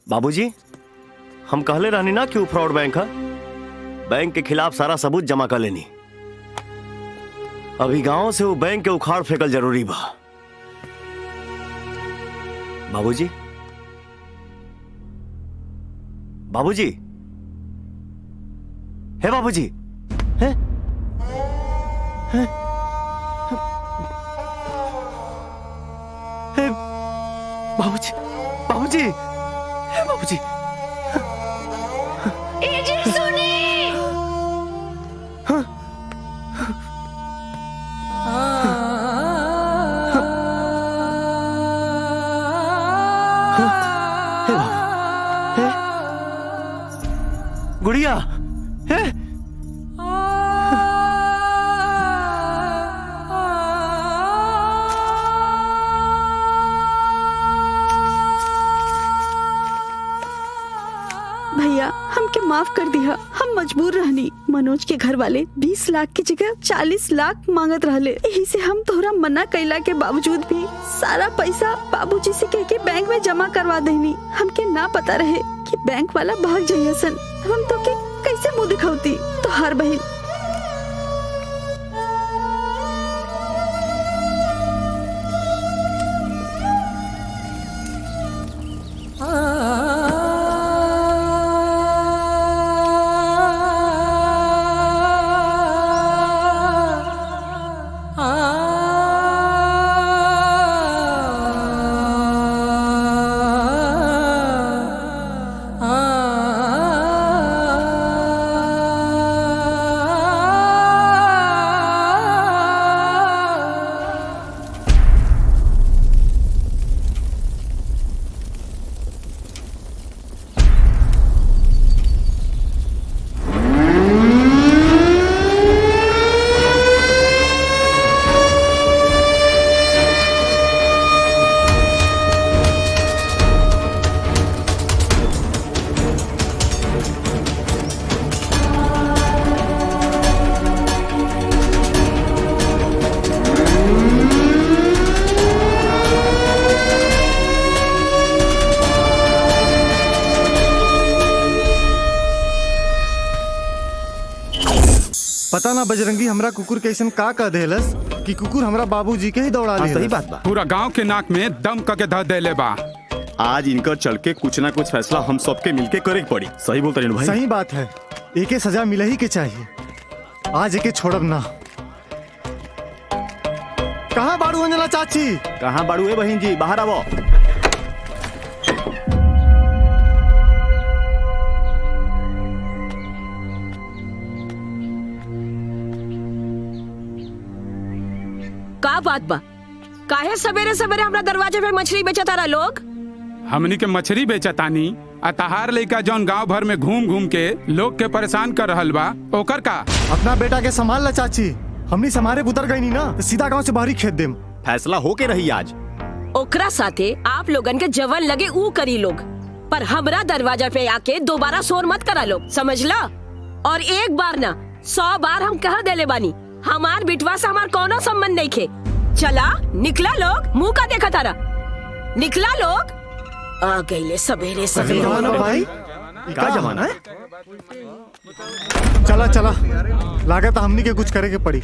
बाबूजी, हम कहले रहनी ना कि वो फ्रॉड बैंक है। बैंक के खिलाफ सारा सबूत जमा कर लेनी। अभी गांव से वो बैंक के उखाड़ फेंकल जरूरी बा। बाबूजी, बाबूजी, हे बाबूजी, हे हे हे बाबूजी, बाबूजी, हे बाबूजी, गुड़िया है? भैया हमके माफ कर दिया। हम मजबूर रहनी। मनोज के घर वाले 20 लाख की जगह 40 लाख मांगत रहले। यही से हम तोहरा मना कैला के बावजूद भी सारा पैसा बाबूजी से कह के बैंक में जमा करवा देनी। हमके ना पता रहे कि बैंक वाला भाग जाइए सन। हम तो के कैसे मुंह दिखाती। तो हर बहन पता ना बजरंगी हमरा कुकुर कैसन का कह देलस कि कुकुर हमरा बाबूजी के ही दौड़ा ले। सही बात बा। पूरा गांव के नाक में दम करके धर देले बा। आज इनकर चल के कुछ ना कुछ फैसला हम सबके मिलके करे पड़ी। सही बोलते भाई। सही बात है। एके सजा मिले ही के चाहिए। आज एके छोड़ब ना। कहाँ बाड़ू अंजना चाची? कहाँ बाड़ू है बहन जी? बाहर आवो। का बात बा? काहे सवेरे सवेरे हमरा दरवाजे पे मछली बेचता रहा लोग? हमनी के मछली बेचतानी अतहार लइका जौन गांव भर में घूम घूम के लोग के परेशान कर रहल बा, ओकर का? अपना बेटा के संभाल ला चाची। हमनी समारे उतर गई नी ना तो सीधा गांव से बाहरी खेत देम। फैसला होके रही आज। ओकरा साथे आप लोगन के जवन लगे ऊ करी लोग, पर हमरा दरवाजा पे आके दोबारा शोर मत करा लोग, समझला? और एक बार ना 100 बार हम कह देले बानी, हमार बिटवा से हमार कोनो संबंध नहीं खे। चला निकला लोग, मुंह का देखा तारा। निकला लोग। आ गईले सवेरे सवेरे। भाई का जमाना है? चला चला, लागत हमनी के कुछ करे के पड़ी।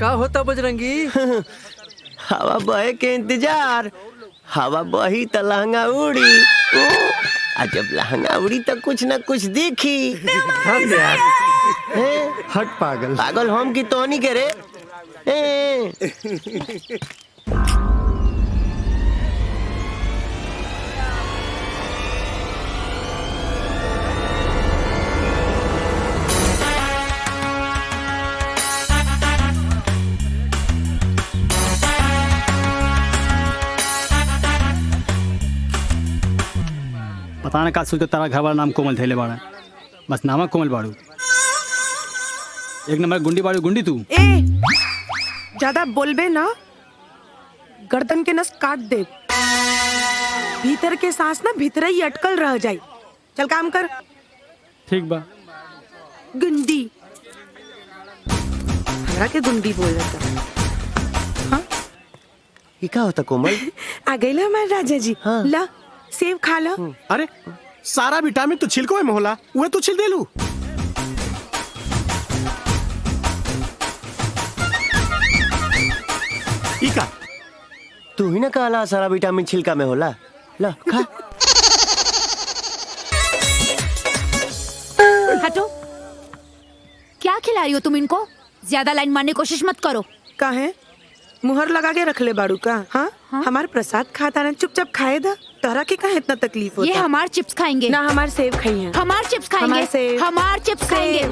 का होता बजरंगी? हवा बहे के इंतजार। हवा बही तो लहंगा उड़ी। आ जब लहंगा उड़ी तो कुछ न कुछ दिखी। हट पागल। पागल हम की तोहनी के रे। पता ना का सोच के तारा घर वाला नाम कोमल धैले बाड़ा, बस नामा कोमल बाड़ू। एक नंबर गुंडी बाड़ू, गुंडी तू। ए ज्यादा बोलबे ना गर्दन के नस काट दे। भीतर के सांस ना भीतर ही अटकल रह जाई। चल काम कर। ठीक बा। गुंडी हमरा के गुंडी बोल रहा। हाँ ये क्या होता कोमल? आ गई ला हमारे राजा जी। हाँ। ला सेब खा ला। अरे सारा विटामिन तो छिलको में होला, वह तो छिल देलू। इका तू ही ना कहला सारा विटामिन छिलका में होला। ला खा। हटो, क्या खिला रही हो तुम इनको? ज्यादा लाइन मारने की कोशिश मत करो। का है मुहर लगा के रख ले बाड़ू का? हाँ, हमार प्रसाद खाता ना, चुपचाप खाए दा। तोरा के कहा इतना तकलीफ होता? ये हमार चिप्स खाएंगे ना, हमार सेब खाई है। हमार चिप्स खाएंगे, हमार चिप्स खाएंगे।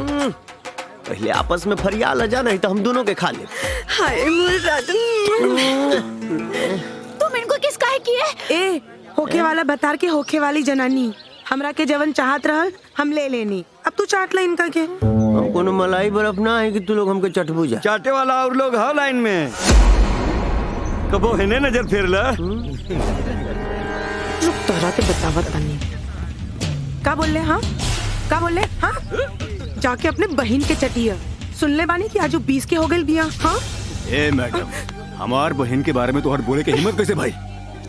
पहले आपस में फरियाल जा, नहीं तो हम दोनों के खा ले। हाय मोर राजा। तुम इनको किस काहे किए? ए होके वाला बतार के होके वाली जनानी हमरा के जवन चाहत रहल हम ले लेनी। अब तू चाट ला इनका के। हम कोनो मलाई बर्फ ना है कि तू लोग हमके चटबू जा। चाटे वाला और लोग है लाइन में, कबो है ने नजर फेर ला। रुक तोरा के बतावत तनी। का बोल ले? हाँ का बोल ले? हाँ जाके अपने बहन के चटिया। सुन ले बानी कि आजू 20 के हो गए बिया। हाँ ए मैडम, हमार बहन के बारे में तो हर बोले के हिम्मत कैसे भाई?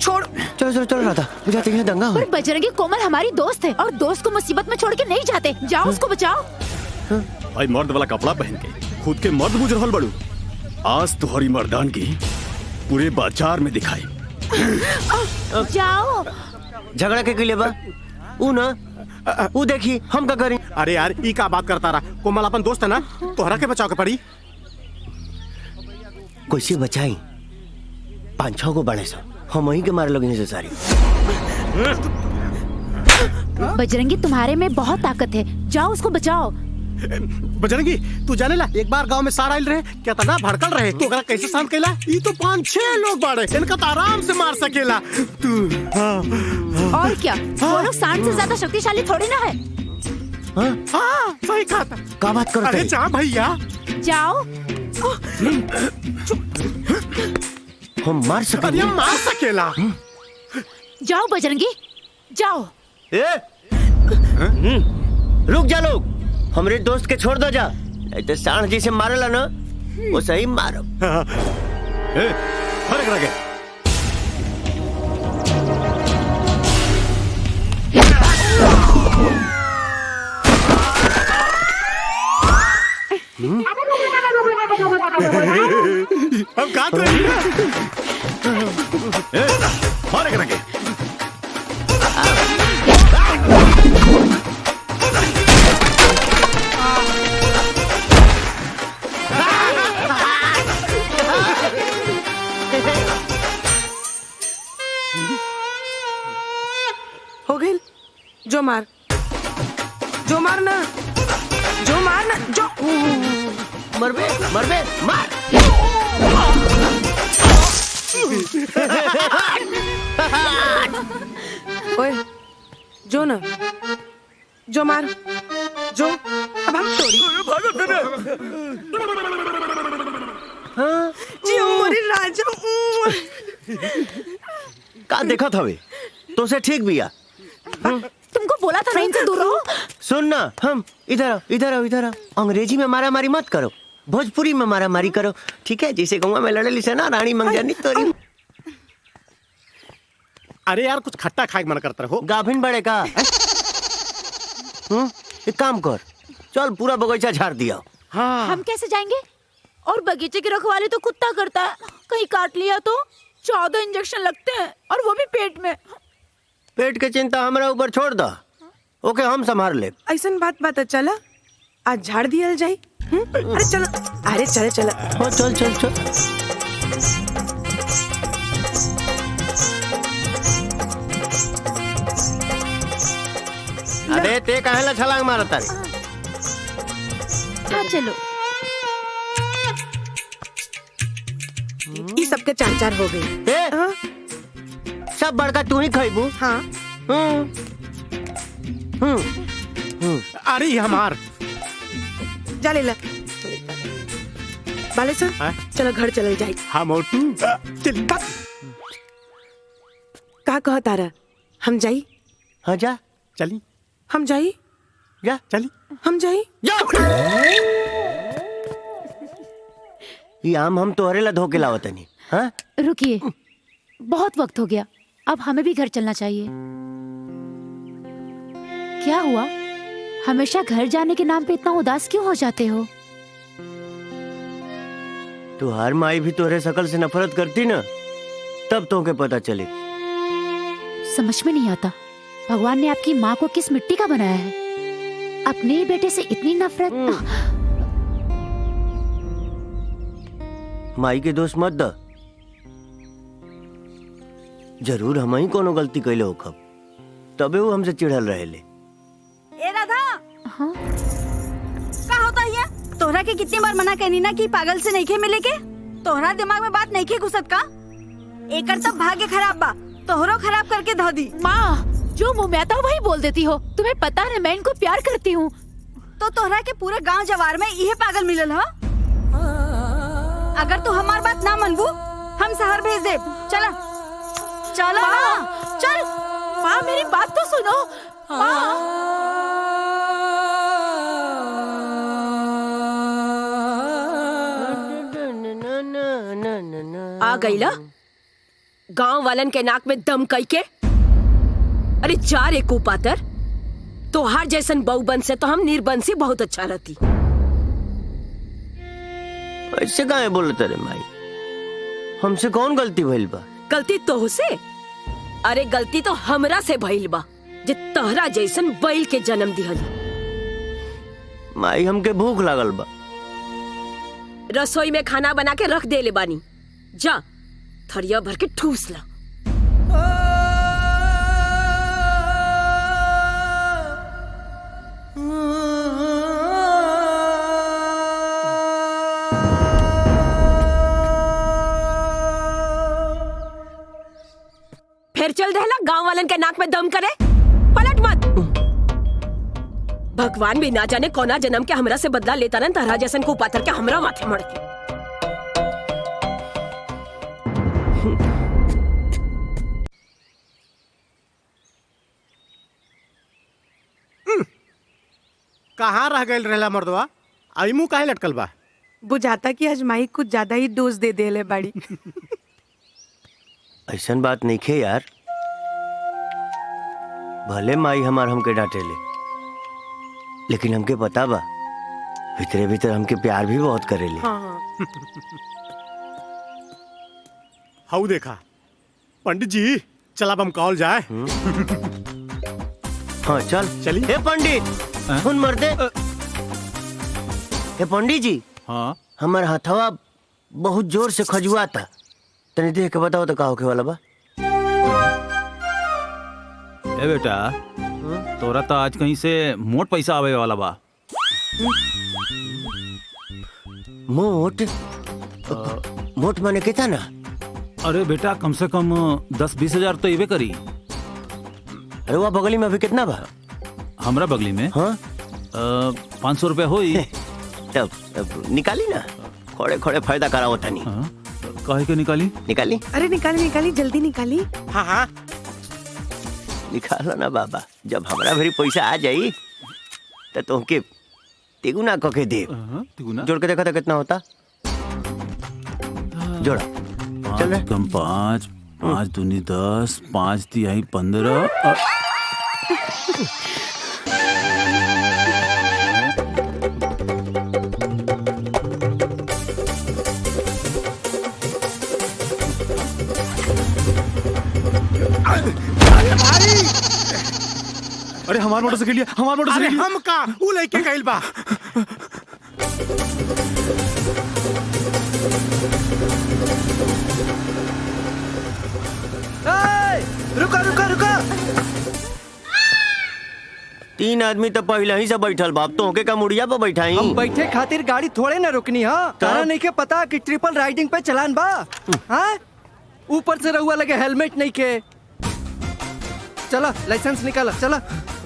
छोड़। चलो चलो चलो राधा, जाते हैं दंगा हो। पर बजरंगी कोमल हमारी दोस्त है और दोस्त को मुसीबत में छोड़ के नहीं जाते। जाओ उसको बचाओ। भाई मर्द वाला कपड़ा पहन के खुद के मर्द बुझ रहल बड़ू। आज तुम्हारी मर्दानगी पूरे बाजार में दिखाई। जाओ। झगड़ा के लिए बा ऊ ना ऊ देखी हम का करी। अरे यार ई का बात करता रहा, कोमल अपन दोस्त है ना, तोहरा के बचाव के पड़ी। कैसे बचाई? 5-6 को बड़े सा हम वहीं के मारे लोग सारी। बजरंगी तुम्हारे में बहुत ताकत है, जाओ उसको बचाओ। बजरंगी तू जाने ला, एक बार गांव में सारा आइल रहे, क्या तना भड़कल रहे, तो अगर कैसे शांत कैला? ये तो 5-6 लोग बाड़े, इनका तो आराम से मार सकेला तू। और क्या वो लोग सांड से ज्यादा शक्तिशाली थोड़ी ना है। हाँ सही कहा था। क्या बात करते? अरे जा भैया जाओ। हम मार सकेंगे। अरे मार सकेला। जाओ बजरंगी जाओ। ए रुक जा लोग, हमरे दोस्त के छोड़ दो जा, नहीं तो सांड जी से मारेला ना वो सही मारो। फर्क रह गया। हम कहाँ थे? फर्क रह गया। हो गई। जो मार जो मारना जो मारना जो मरबे मरबे मार। ओए जो ना जो मार जो। अब हम तोड़ी जियो मोरी राजा। का देखा था वे तो से ठीक बिया। तुमको बोला था ना इनसे दूर रहो। सुन ना, हम इधर आओ इधर आओ इधर आओ। अंग्रेजी में मारा मारी मत करो, भोजपुरी में मारा मारी करो, ठीक है? जैसे गौवा में लड़े लिसे ना रानी मंगजानी तोरी। अरे यार कुछ खट्टा खाए मन करता रहो। गाभिन बड़े का। एक काम कर, चल पूरा बगीचा झाड़ दिया। हाँ हम कैसे जाएंगे? और बगीचे की रखवाली तो कुत्ता करता है, कहीं काट लिया तो 14 इंजेक्शन लगते हैं और वो भी पेट में। पेट के चिंता हमारा ऊपर छोड़ दो, ओके हम संभाल ले। ऐसा बात पता चला आज झाड़ दिया जाए। अरे चलो, अरे चले चलो। चल चल चल। अरे ते काहेला छलांग मारता रे? हाँ चलो। ये सबके 4-4 हो गई। सब बड़का तू ही खाइबू। हाँ अरे ये हमार जा ले ला। बाले सर चलो घर चल जाए। हाँ मोटू चल। का कह तारा हम जाई? हाँ जा चली। हम जाई? जा चली। हम जाई? ये आम हम तोहरे ला धोके लावत नहीं। हाँ रुकिए, बहुत वक्त हो गया, अब हमें भी घर चलना चाहिए। क्या हुआ? हमेशा घर जाने के नाम पे इतना उदास क्यों हो जाते हो? तू हर माई भी तोहरे शकल से नफरत करती ना, तब तोके पता चले। समझ में नहीं आता, भगवान ने आपकी माँ को किस मिट्टी का बनाया है? अपने ही बेटे से इतनी नफरत। माई के दोस्त मत द। जरूर हम ही कोनो गलती कैले हो खब, तबे वो हमसे चिढ़ल रहे ले। ए राधा, हाँ? का होता है? तोहरा के कितनी बार मना करनी ना कि पागल से नहीं खे मिले के? तोहरा दिमाग में बात नहीं खे घुसत का? एकर तब भाग्य खराब बा, तोहरो खराब करके धो दी। माँ, जो मुँह में आता वही बोल देती हो। तुम्हें पता है मैं इनको प्यार करती हूँ। तो तोहरा के पूरे गांव जवार में यही पागल मिलल हा? अगर तू हमार बात ना मनबू, हम शहर भेज दे। चला चला चल। माँ मेरी बात तो सुनो। आ गईला गांव वालन के नाक में दम कई के। अरे जा रे कुपातर, तोहार जैसन बहुबन से तो हम निर्बंसी बहुत अच्छा रहती। ऐसे काहे बोलत रे माई? हमसे कौन गलती भइल बा? गलती तो से? अरे गलती तो हमरा से भइल बा, जे तोहरा जैसन बैल के जन्म दिहली। माई हमके भूख लागल बा। रसोई में खाना बना के रख दे ले बानी, जा थरिया भर के ठूस ला। फिर चल देला गांव वालन के नाक में दम करे। पलट मत। भगवान भी ना जाने कौना जन्म के हमरा से बदला लेता न तरह जैसन को पातर के हमरा माथे मड़ के। कहाँ रह गए रहला मर्दवा? आई मुँह काहे लटकल बा? बुझाता कि आज माई कुछ ज्यादा ही दोष दे देले बाड़ी। ऐसन बात नहीं खे यार, भले माई हमार हमके डांटे ले, लेकिन हमके पता बा भीतरे भीतर हमके प्यार भी बहुत करेले। हाँ। हाउ देखा पंडित जी, चल अब हम कॉल जाए। हाँ चल चली। हे पंडित सुन मर्दे। हे पंडित जी, हाँ हमार हथवा बहुत जोर से खजुआ था, तनी देख के बताओ तो का होके वाला बा। ए बेटा, तोरा तो आज कहीं से मोट पैसा आवे वाला बा। मोट? मोट माने कितना ना? अरे बेटा, कम से कम 10-20 हजार तो इवे करी। अरे वह बगली में अभी कितना बा? हमरा बगली में? हाँ 500 रुपया होई। तब निकाली ना, खोड़े खोड़े फायदा कराओ तनी। काहे के निकाली? निकाली? अरे निकाली निकाली, जल्दी निकाली। हाँ हाँ निकालो ना बाबा, जब हमारा भरी पैसा आ जाई तो तुमके तिगुना कके दे। जोड़ के देखा था कितना होता। जोड़ा चल रहे। कम 5, 5 दूनी 10, 5 तिहाई 15। अरे हमार मोटरसाइकिल लिया, हमार मोटरसाइकिल। हम का ऊ लेके गइल बा। रुका रुका रुका। 3 आदमी तो पहले ही से बैठल बाप, तो होके का मुड़िया पे बैठाई। हम बैठे खातिर गाड़ी थोड़े ना रुकनी। हाँ तारा नहीं के पता कि ट्रिपल राइडिंग पे चलान बा। हाँ ऊपर से रहुआ लगे हेलमेट नहीं के। चला लाइसेंस निकाला, चला।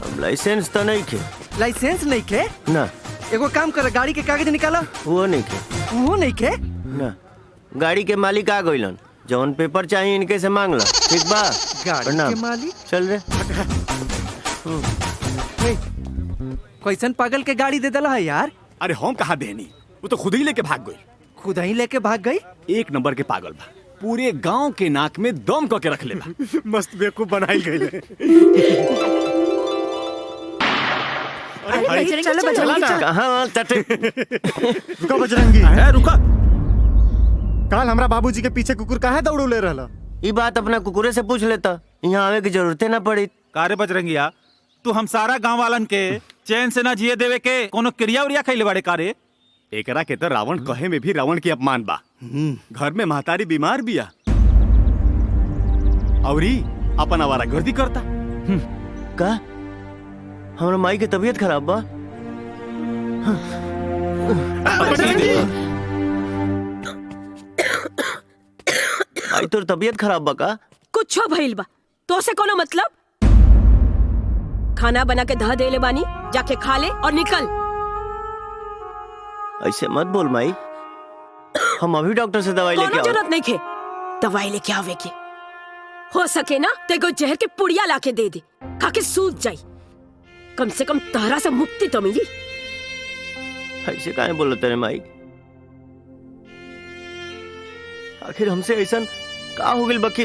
अब लाइसेंस तो नहीं खे। लाइसेंस नहीं के? ना। एगो काम कर, गाड़ी के कागज निकाला। वो नहीं खे। वो नहीं के? ना। गाड़ी के मालिक आ गइलन, जौन पेपर चाहिए इनके से मांग लो, ठीक बा? गाड़ी के मालिक? चल रे। कैसन पागल के गाड़ी दे दला है यार? अरे हम कहाँ देनी, वो तो खुद ही लेके भाग गई। खुद ही लेके भाग गई? एक नंबर के पागल बा, पूरे गांव के नाक में दम करके रख ले बा। मस्त बेवकूफ बनाई गई है। अरे भाई चलो बजरंगी चल। कहाँ तटे? रुका बजरंगी। रुका। काल हमरा बाबूजी के पीछे कुकुर काहे दौड़ू ले रहला? ये बात अपना कुकुरे से पूछ लेता, यहाँ आवे की जरूरत ना पड़ी। कारे बजरंगिया, तू हम सारा गांव वालन के चैन से ना जिए देवे के कोनो क्रिया उरिया खैले बाड़े कारे? एकरा के तो रावण कहे में भी रावण की अपमान बा। घर में महतारी बीमार बिया औरी अपन आवारा गर्दी करता। का हमरा माई के तबीयत खराब बा? आई तोर तबीयत खराब बा का? कुछ भइल बा तो से कोनो मतलब? खाना बना के धा देले बानी, जाके खा ले और निकल। ऐसे मत बोल माई, हम अभी डॉक्टर से दवाई लेके कोनो आओ। जरूरत नहीं खे दवाई लेके आवे के। हो सके ना तेको जहर के पुड़िया लाके दे दे, खा के सूझ जाई। कम से कम तहरा से मुक्ति तो मिली। ऐसे काहे बोलो तेरे माई? आखिर हमसे ऐसा का हो गइल बा कि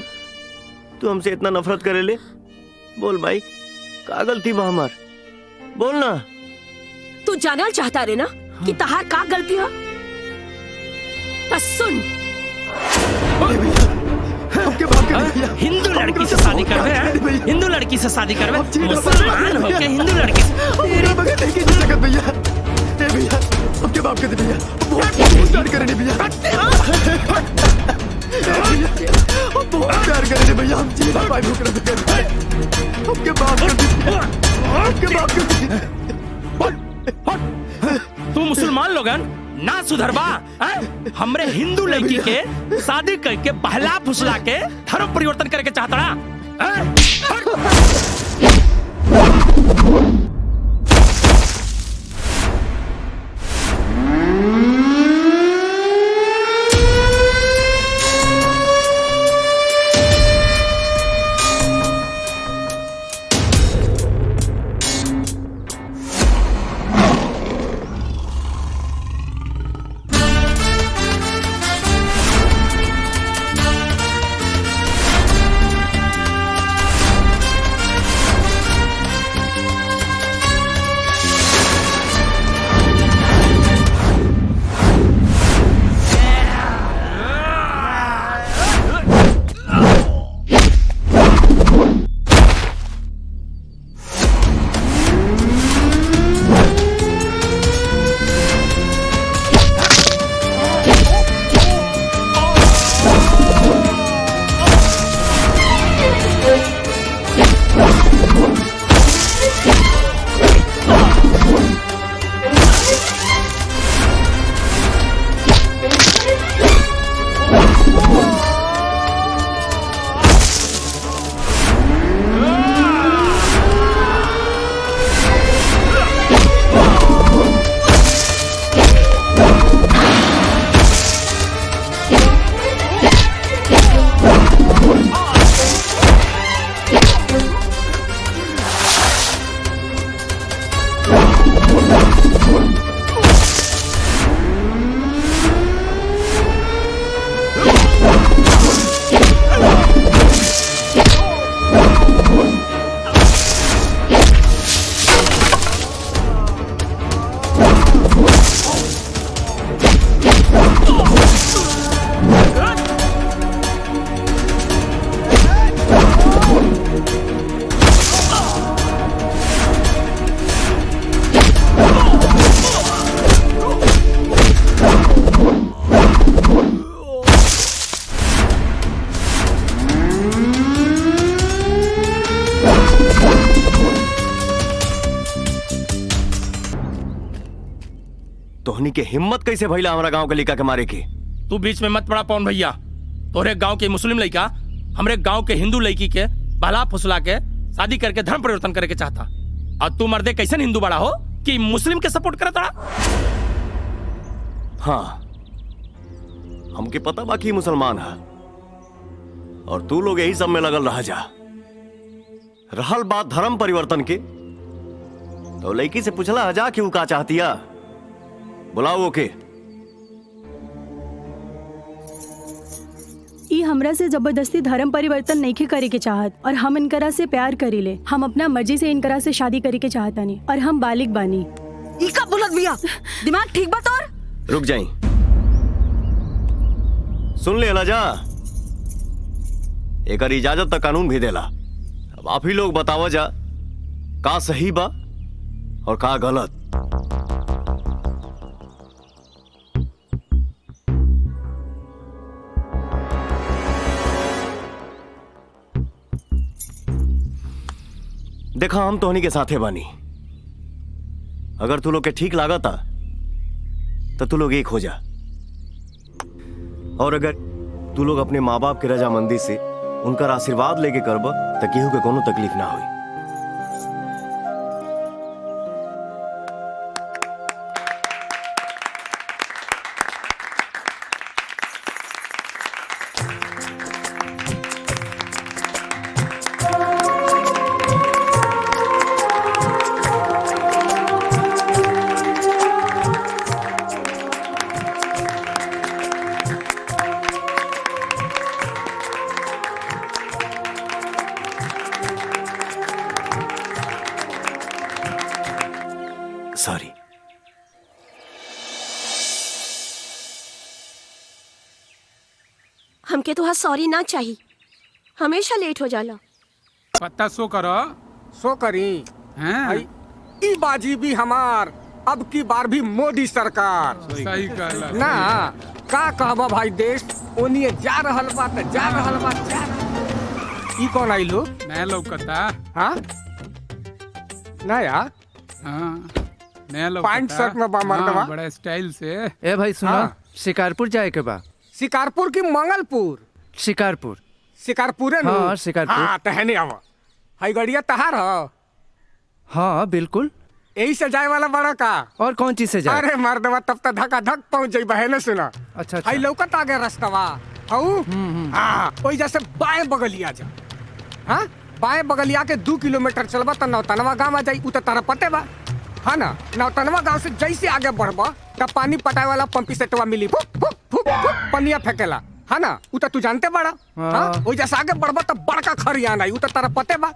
तू हमसे इतना नफरत करे ले? बोल भाई, का गलती बा हमार? बोल ना। तू जानल चाहता रे ना कि तहार का गलती है? बस सुन। हिंदू लड़की से शादी करवे हैं? हिंदू लड़की से शादी करवे? मुसलमान होके हिंदू लड़की से? भैया आपके बाप के दे भैया, बहुत प्यार करे भैया, बहुत प्यार करे भैया, हम जी ना पाए भूख रहे थे। आपके बाप के तू मुसलमान लोगन ना सुधरबा? हमरे हिंदू लड़की के शादी करके बहला फुसला के धर्म परिवर्तन करके चाहता? तोहनी के हिम्मत कैसे भइला हमारा गांव के लड़का के मारे के? तू बीच में मत पड़ा पवन भैया। तोरे गांव के मुस्लिम लड़का हमरे गांव के हिंदू लड़की के बहला फुसला के शादी करके धर्म परिवर्तन करे के चाहता। और तू मर्दे कैसे हिंदू बड़ा हो कि मुस्लिम के सपोर्ट करता? हाँ, हमके पता बाकी मुसलमान है और तू लोग यही सब में लगल रह जा। रहल बात धर्म परिवर्तन के, तो लड़की से पूछला हजा कि वो का चाहतिया। बुलाओ ओके। ई हमरा से जबरदस्ती धर्म परिवर्तन नहीं करे के चाहत और हम इनकरा से प्यार करीले। हम अपना मर्जी से इनकरा से शादी करे के चाहतानी और हम बालिग बानी। ई का बोलत बिया? दिमाग ठीक बा तोर? रुक जाई, सुन ले जा, एकर इजाजत तक कानून भी देला। अब आप ही लोग बतावा जा का सही बा और का गलत। देखा, हम तोहनी के साथे बानी। अगर तू लोग के ठीक लागता तो तू लोग एक हो जा, और अगर तू लोग अपने माँ बाप की रजामंदी से उनका आशीर्वाद लेके करब तो केहू के कोनो तकलीफ ना हुई। सॉरी। हमके तो सॉरी ना चाहिए, हमेशा लेट हो जाला। पत्ता सो करो। सो करी हैं? ई बाजी भी हमार, अब की बार भी मोदी सरकार। सही कहला ना का कहबा भाई, देश ओनिए जा रहल बा त जा रहल बा जा। ई कौन आई लो? नया लौकता। हाँ नया? हाँ नया लौकता। पैंट शर्ट में बा मर्दवा। बड़ा स्टाइल से। ए भाई सुना, शिकारपुर जाए के बा। शिकारपुर की मंगलपुर? शिकारपुर। शिकारपुर है हाँ, शिकारपुर। हाँ तहने आवा। हाई गड़िया तहार हो? हाँ बिल्कुल। यही से जाए वाला बड़ा का? और कौन चीज से जाए? अरे मर्दवा तब तक धक्का धक पहुंच जाई बहने। सुना, अच्छा हाई लौकत आ गया रास्तवा। हाँ वही जैसे बाएं बगलिया जा। हाँ बाएं बगलिया के 2 किलोमीटर चलबा तो नौतनवा गाँव आ जाई। उ तो तारा पते बा, हाँ ना? नौतनवा गाँव से जैसे आगे बढ़बा तब पानी पटाए वाला पंपी सेटवा मिली। फुक फुक फुक फुक पनिया फेंकेला, हाँ ना? उ तो तू जानते बड़ा। हाँ वही जैसे आगे बढ़बा तब बड़का खरियान आई। उ तो तारा पते बा।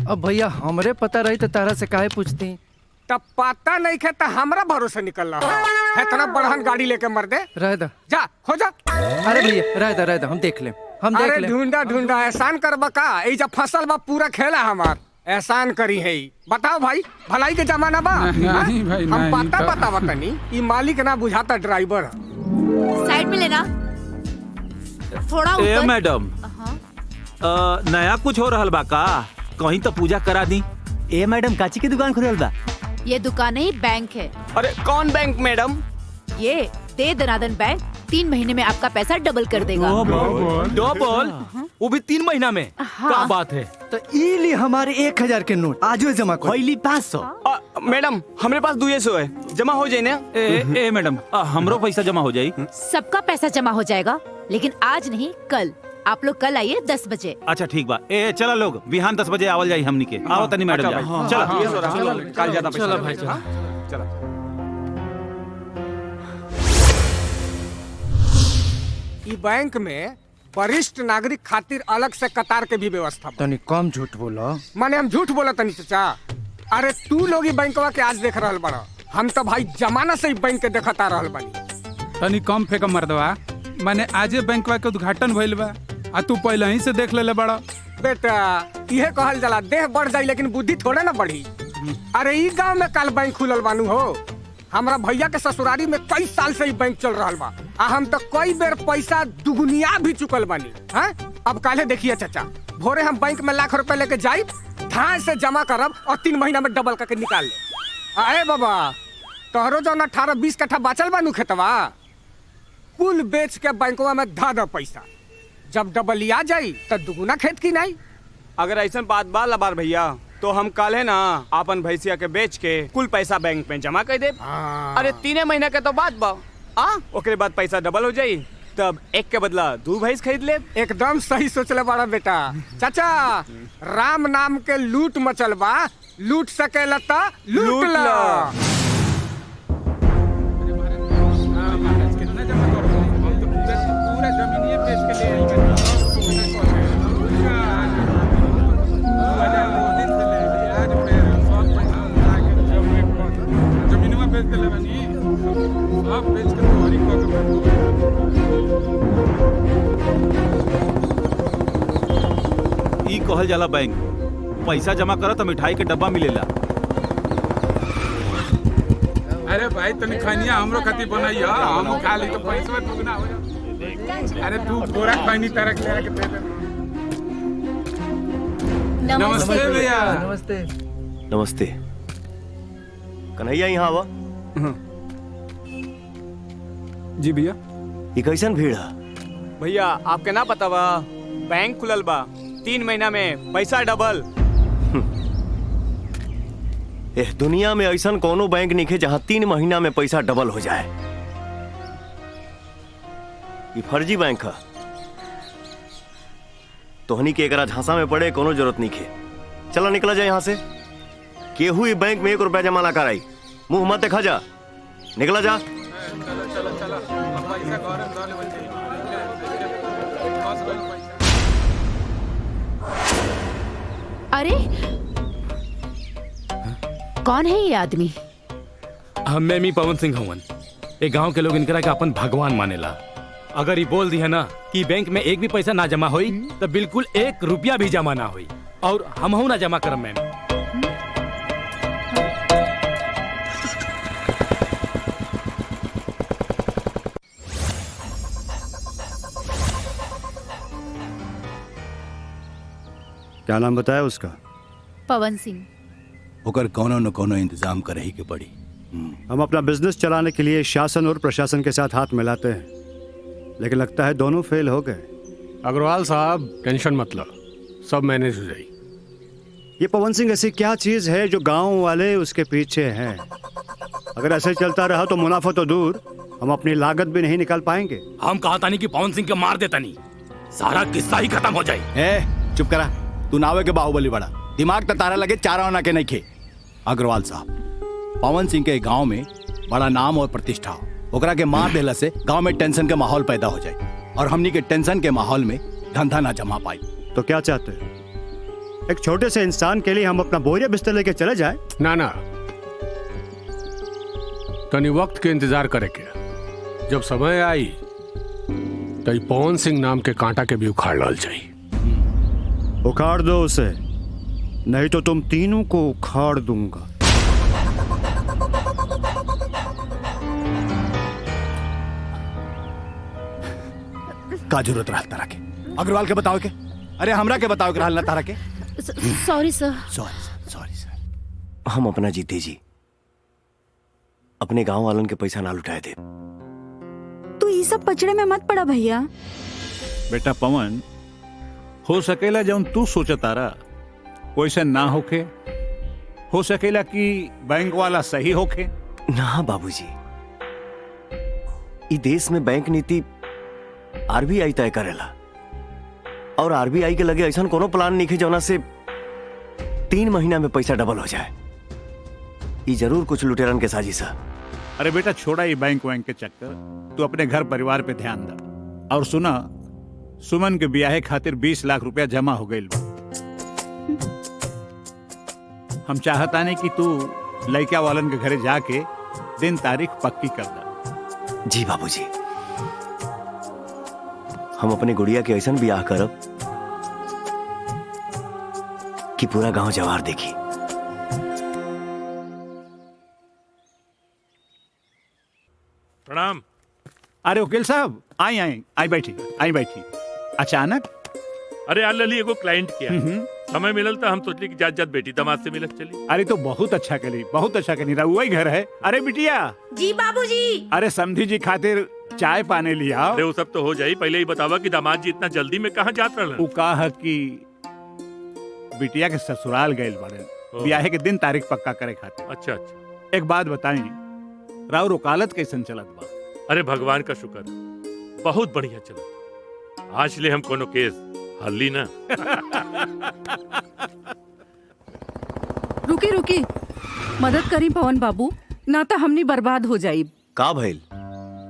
अब भैया हमरे पता रही तो तारा से काहे पूछती? तब पता नहीं खे तो हमरा भरोसे निकल रहा है। इतना बड़हन गाड़ी लेके मर दे। रह दा, जा हो जा। अरे भैया रह दा, हम देख ले, हम देख अरे ले। ढूंढा ढूंढा एहसान करबा का? ए जब फसल बा पूरा खेला हमार एहसान करी है। बताओ भाई, भलाई के जमाना बा। नहीं भाई, हम नहीं, पता तो- बता बतानी, ई मालिक ना बुझाता ड्राइवर। साइड में लेना, थोड़ा ए ऊपर। मैडम, नया कुछ हो रहल बा का? कहीं तो पूजा करा दी। ए मैडम, काची की दुकान खुलल बा? ये दुकान ही बैंक है। अरे कौन बैंक मैडम? ये दे दनादन बैंक 3 महीने में आपका पैसा डबल कर देगा। डबल? वो भी 3 महीना में? हाँ। क्या बात है? तो ई ली हमारे 1000 के नोट आजो जमा कर। पहली 500। मैडम हमारे पास 200 है, जमा हो जाए ना? ए मैडम, हमरो पैसा जमा हो जाई। सबका पैसा जमा हो जाएगा, लेकिन आज नहीं कल। आप लोग कल आइए 10 बजे। अच्छा ठीक बा। ए चला लोग, बिहान 10 बजे आवल जाई हमनी के। आओ तनी मैडम जा। चला कल ज्यादा पैसा। चलो भाई, चलो। चला। ई बैंक में वरिष्ठ नागरिक खातिर अलग से कतार के भी व्यवस्था बा। तनी कम झूठ बोलो। माने हम झूठ बोला तनी चाचा? अरे तू लोग ई बैंकवा के आज देख रहल बड़ा, हम तो भाई जमाना से ई बैंक के देखता रहल बानी। तनी कम फेंक मर्दवा, माने आजे बैंकवा के उद्घाटन भइल बा आ तू पहले ही से देख लेले बड़ा। बेटा इहे कहल जाला, देह बढ़ जाई लेकिन बुद्धि थोड़े ना बढ़ी। अरे ई गांव में कल बैंक खुलल बानू हो। हमरा भैया के ससुरारी में कई साल से ई बैंक चल रहल बा आ हम तो कई बेर पैसा दुगुनिया भी चुकल बानी। हाँ अब काले देखिए चाचा, भोरे हम बैंक में लाख रुपए लेके जाई, धान से जमा करब और 3 महीना में डबल करके निकाल ले। अरे बाबा तोहरो जो 18-20 कट्ठा बाचल बानू खेतवा, कुल बेच के बैंकवा में धा दो पैसा। जब डबलिया जाई तब दुगुना खेत की नहीं। अगर ऐसा बात बा लबार भैया तो हम कल है ना अपन भैंसिया के बेच के कुल पैसा बैंक में जमा कर दे। अरे 3 महीना के तो बात बा ओकरे बाद पैसा डबल हो जाई, तब एक के बदला 2 भैंस खरीद ले। एकदम सही सोचले बड़ा बेटा। चाचा राम नाम के लूट मचल बा, लूट सकेला त लूट ला। पूरा जमीन बेच के ले आई ई कहल जाला बैंक। पैसा जमा करो तो मिठाई के डब्बा मिलेला। अरे भाई तनी खनिया हमरो खातिर बनाई ह, हम खा ली तो पैसा दुगना हो जा। अरे तू पूरा खनी तरक ले के दे दे। नमस्ते भैया। नमस्ते। नमस्ते। कन्हैया यहाँ आवा। जी भैया। ये कैसन भीड़ है? भैया आपके ना पता बा, बैंक खुलल बा, 3 महीना में पैसा डबल। एह दुनिया में ऐसा कोनो बैंक नहीं है जहां 3 महीना में पैसा डबल हो जाए। ये फर्जी बैंक है। तोहनी के एकरा झांसा में पड़े कोनो जरूरत नहीं है। चला निकला जाए यहाँ से। केहू ही बैंक में 1 रुपया जमा ना कराई। मुंह मत देखा जा, निकला जा। अरे कौन है ये आदमी? मैं मी पवन सिंह हवन। एक गांव के लोग इनकरा के अपन भगवान मानेला। अगर ये बोल दी है ना कि बैंक में एक भी पैसा ना जमा होई तो बिल्कुल 1 रुपया भी जमा ना होई, और हम ना जमा करम मैम। क्या नाम बताया उसका? पवन सिंह। होकर कोनो न कोनो इंतजाम करे ही के पड़ी। हम अपना बिजनेस चलाने के लिए शासन और प्रशासन के साथ हाथ मिलाते हैं, लेकिन लगता है दोनों फेल हो गए। अग्रवाल साहब टेंशन मत लो, सब मैनेज हो जाएगी। ये पवन सिंह ऐसी क्या चीज है जो गांव वाले उसके पीछे हैं? अगर ऐसे चलता रहा तो मुनाफा तो दूर, हम अपनी लागत भी नहीं निकाल पाएंगे। हम कहा था नहीं कि पवन सिंह के मार देता नहीं, सारा किस्सा ही खत्म हो जाए। चुप करा, तू नावे के बाहुबली बड़ा दिमाग तो तारा लगे चारा होना के नहीं खे। अग्रवाल साहब, पवन सिंह के गांव में बड़ा नाम और प्रतिष्ठा, ओकरा के मार देला से गांव में टेंशन के माहौल पैदा हो जाए, और हमनी के टेंशन के माहौल में धंधा ना जमा पाई। तो क्या चाहते हैं? एक छोटे से इंसान के लिए हम अपना बोरिया बिस्तर लेके चले जाए? ना ना, तनी वक्त के इंतजार करे के। जब समय आई तो पवन सिंह नाम के कांटा के भी उखाड़ लाल जाई। उखाड़ दो उसे, नहीं तो तुम तीनों को उखाड़ दूंगा। का जरूरत रहा तारा के? अग्रवाल के बताओ के? अरे हमरा के बताओ के रहल ना तारा के? सॉरी सर। सॉरी सर। हम अपना जीते जी अपने गांव वालों के पैसा ना लुटाए थे। तू ये सब पचड़े में मत पड़ा भैया। बेटा पवन, हो सकेला जौन तू सोचतारा वैसे ना होके, हो सकेला कि बैंक वाला सही होके। ना बाबूजी, इस देश में बैंक नीति आरबीआई तय करेला, और आरबीआई के लगे ऐसा कोनो प्लान नहीं है जौना से 3 महीना में पैसा डबल हो जाए। ये जरूर कुछ लुटेरन के साजिश है। अरे बेटा छोड़ा ये बैंक वैंक के चक्कर, तू अपने घर परिवार पे ध्यान दे। और सुना, सुमन के ब्याह खातिर 20 लाख रुपया जमा हो गई। हम चाहता नहीं कि तू लड़का वालन के घरे जाके दिन तारीख पक्की कर दे। जी बाबूजी, हम अपने गुड़िया के ऐसा ब्याह करब कि पूरा गांव जवार देखी। प्रणाम। अरे वकील साहब, आई बैठी। अचानक? अरे यार लली एगो क्लाइंट किया समय मिलल तो हम सोचली कि जात बेटी दामाद से मिलत चली। अरे तो बहुत अच्छा करी रहुआ ही घर है। अरे बिटिया। जी बाबूजी। अरे समधी जी खातिर चाय पाने लिया। अरे वो सब तो हो जाई, पहले ही बतावा कि दामाद जी इतना जल्दी में कहाँ जात रहलन। वो कहा कि बिटिया के ससुराल गए बड़े ब्याहे के दिन तारीख पक्का करे खातिर। अच्छा अच्छा। एक बात बताई, राउर वकालत कैसन चलत बा? अरे भगवान का शुक्र, बहुत बढ़िया चला। आज ले हम कोनो केस हल ली ना। रुकी रुकी, मदद करी पवन बाबू, ना तो हमनी बर्बाद हो जाई। का भइल?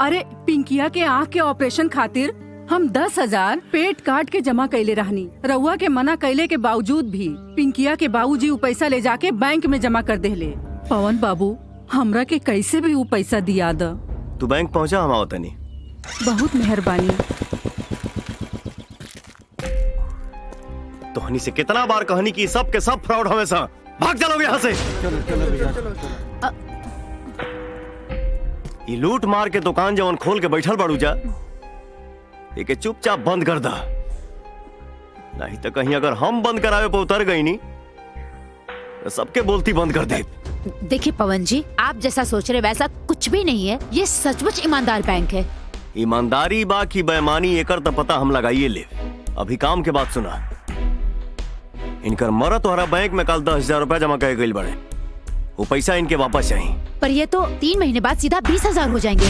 अरे पिंकिया के आँख के ऑपरेशन खातिर हम 10,000 पेट काट के जमा कैले रहनी। रउआ के मना कैले के बावजूद भी पिंकिया के बाबूजी उ पैसा ले जाके बैंक में जमा कर देले। पवन बाबू, हमरा के कैसे भी उ पैसा दिया द। तू बैंक पहुंचा, हम आवत नहीं। बहुत मेहरबानी। तोहनी से कितना बार कहनी कि सब के सब फ्रॉड हमेशा। भाग चलोगे यहाँ से। ये लूट मार के दुकान जवन खोल के बैठल बाड़ू जा, एके चुपचाप बंद कर दा, नहीं तो कहीं अगर हम बंद करावे पे उतर गई नी तो सबके बोलती बंद कर दे। देखिए पवन जी, आप जैसा सोच रहे वैसा कुछ भी नहीं है। ये सचमुच ईमानदार बैंक है। ईमानदारी बा की बेईमानी एकर तो पता हम लगाइए ले। अभी काम के बात सुना, इनकर मरत तोहरा बैंक में कल 10,000 रुपया जमा कर गई बड़े। वो पैसा इनके वापस चाहिए। पर ये तो 3 महीने बाद सीधा 20,000 हो जाएंगे।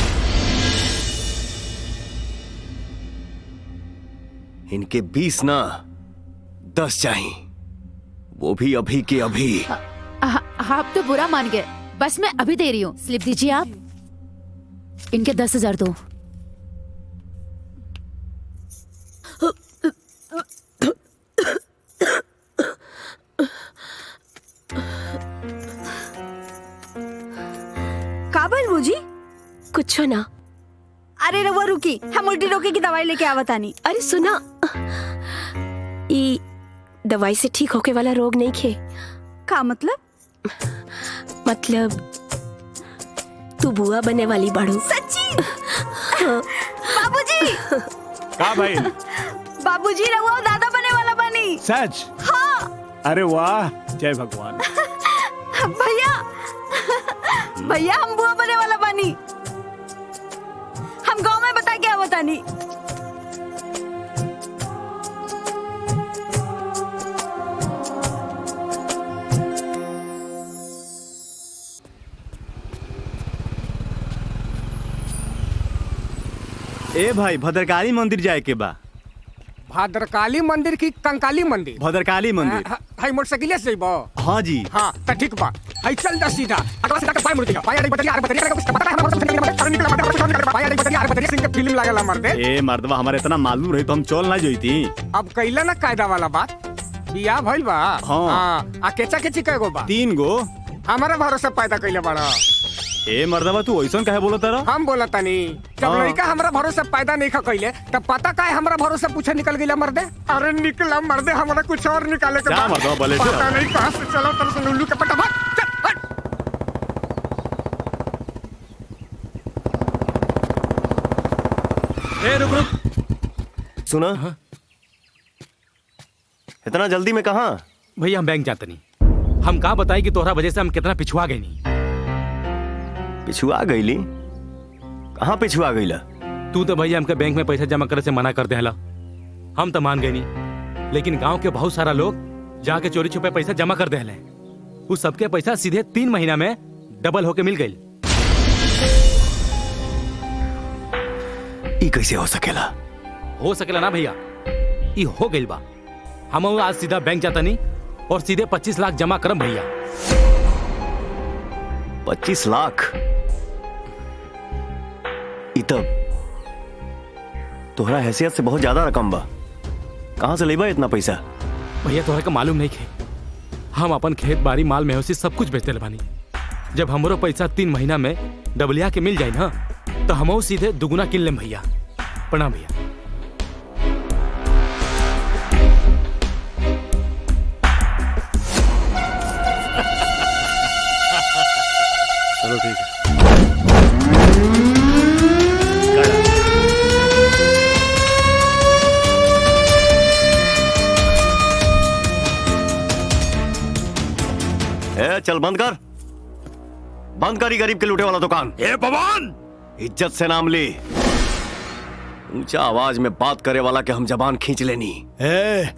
इनके 20 ना 10 चाहिए, वो भी अभी के अभी। आप तो बुरा मान गए। बस मैं अभी दे रही हूँ, स्लिप दीजिए आप। इनके 10,000 दो। काबिल मुझी कुछ ना। अरे रवा रुकी, हम उल्टी रोके की दवाई लेके आवतानी। अरे सुना, ई दवाई से ठीक होके वाला रोग नहीं खे। का मतलब? मतलब तू बुआ बनने वाली बाड़ू। सच्ची? बाबूजी। का भाई? बाबूजी रवा दादा बने वाला बनी। सच? हाँ। अरे वाह, जय भगवान। भैया भैया, हम बुआ बने वाला बनी। हम गांव में बता के आवतानी। ए भाई, भद्रकाली मंदिर जाए के बा। भद्रकाली मंदिर की कंकाली मंदिर? भद्रकाली मंदिर। हाई मोटरसाइकिल से जइबो? हाँ जी। हाँ तो ठीक बा। हाई चल जा सीधा, अगला सीधा के पाय मुड़ दिया। पाय अड़ी बटरिया, अरे बटरिया का कुछ पता है हमरा? पाय अड़ी बटरिया, अरे बटरिया सिंह के फिल्म लागला मर्दे। ए मर्दवा, हमारे इतना मालूम रही तो हम चल ना जोईती। अब कैला ना कायदा वाला बात। बियाह भइल बा? हाँ। आ केचा केची कएगो बा? 3 गो। हमारा भरोसा पैदा कैले बड़ा। ए मर्दवा, तू ऐसा काहे बोलत रहा? हम बोलत तनी, जब हाँ। लड़का हमरा भरोसा पैदा नहीं कैले तब पता का है हमरा भरोसा पूछे निकल गया मर्दे। अरे निकला मर्दे, हमरा कुछ और निकाले के जा मर्दवा, भले जा। पता नहीं कहां से चलो तरह से लुल्लू के पटा भाग। ए रुक रुक। सुना, इतना जल्दी में कहा? भैया हम बैंक जाते नहीं। हम कहा बताई कि तोहरा वजह से हम कितना पिछुआ गए नहीं। पिछुआ गईली? कहाँ पिछुआ गईला? तू तो भैया हमके बैंक में पैसा जमा करे से मना कर देला। हम तो मान गए नहीं, लेकिन गांव के बहुत सारा लोग जाके चोरी छुपे पैसा जमा कर देले। उस सबके पैसा सीधे 3 महीना में डबल होके मिल गई। ई कैसे हो सकेला? हो सकेला ना भैया, ई हो गई बा। हम आज सीधा बैंक जाता नहीं और सीधे 25 लाख जमा करम भैया। 25 लाख? तब तोहरा हैसियत से बहुत ज्यादा रकम बा। कहां से लेबा इतना पैसा? भैया तोहरा का मालूम नहीं खे, हम अपन खेत बाड़ी माल मवेशी सब कुछ बेच देले बानी। जब हमरो पैसा 3 महीना में डबलिया के मिल जाए ना, तो हम सीधे दुगुना किन लेम भैया। प्रणाम भैया। चलो ठीक है। चल बंद कर, बंद करी गरीब के लूटे वाला दुकान। ए पवन, इज्जत से नाम ले। ऊंचा आवाज में बात करे वाला के हम जबान खींच लेनी। ए,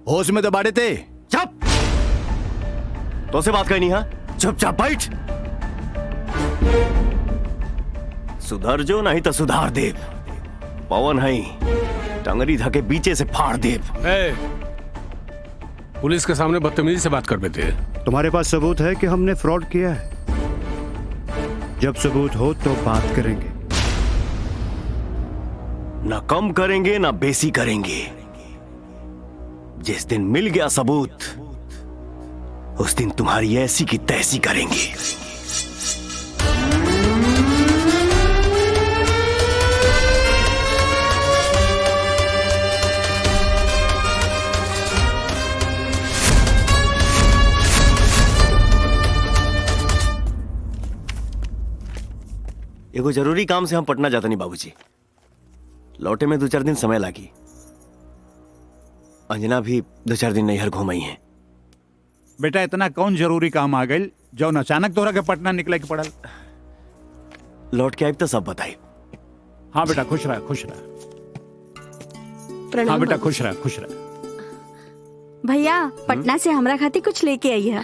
होश में तो बाड़े थे। चुप। तो से बात करनी है, चुपचाप बैठ। सुधर जो नहीं तो सुधार देव। पवन है टंगरी धके बीचे से फाड़ देव। पुलिस के सामने बदतमीजी से बात कर बेटे। तुम्हारे पास सबूत है कि हमने फ्रॉड किया है? जब सबूत हो तो बात करेंगे। ना कम करेंगे ना बेसी करेंगे। जिस दिन मिल गया सबूत उस दिन तुम्हारी ऐसी की तैसी करेंगे। एगो जरूरी काम से हम पटना जाता नहीं बाबूजी। लौटे में 2-4 दिन समय लागी। अंजना भी 2-4 दिन नैहर घूमई है। बेटा इतना कौन जरूरी काम आ गई जो अचानक तोरा के पटना निकले के पड़ल? लौट के आए तो सब बताई। हाँ बेटा खुश रह खुश रह। हाँ बेटा खुश रह खुश रह। भैया पटना से हमरा खातिर कुछ लेके आई है।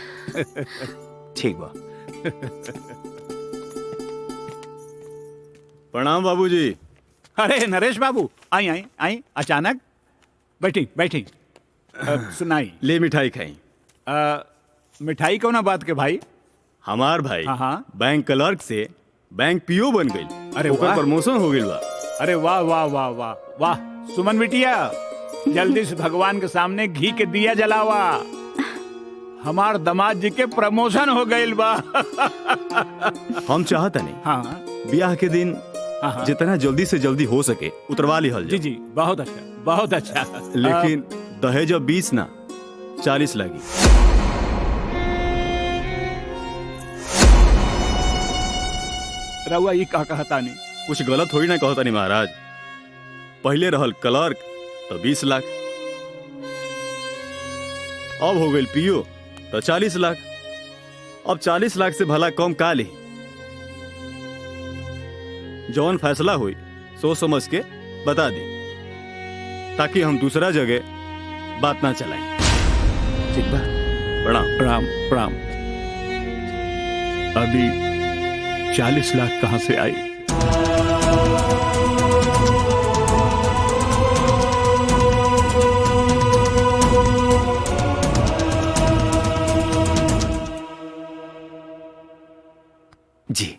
ठीक बा। प्रणाम बाबूजी। अरे नरेश बाबू आई आई आई अचानक बैठी बैठी। सुनाई ले मिठाई खाई। मिठाई कौन बात के भाई? हमार भाई हाँ बैंक क्लर्क से बैंक पीओ बन गई। अरे ओकर प्रमोशन हो गई बा। अरे वाह वाह वाह वाह वाह। सुमन बिटिया जल्दी से भगवान के सामने घी के दिया जलावा। हमार दामाद जी के प्रमोशन हो गई बा। हम चाहता नहीं हाँ ब्याह के दिन जितना जल्दी से जल्दी हो सके उतरवा लिहल जी जी बहुत अच्छा बहुत अच्छा। लेकिन दहेज 20 ना 40 लगी। रउआ ये का कहता नहीं? कुछ गलत थोड़ी ना कहता नहीं महाराज। पहले रहल क्लर्क तो 20 लाख, अब हो गई पीओ तो 40 लाख। अब 40 लाख से भला कम का ली? जौन फैसला हुई सोच समझ के बता दी ताकि हम दूसरा जगह बात ना चलाएं। ठीक बा? प्रणाम प्रणाम प्रणाम। अभी 40 लाख कहां से आई? जी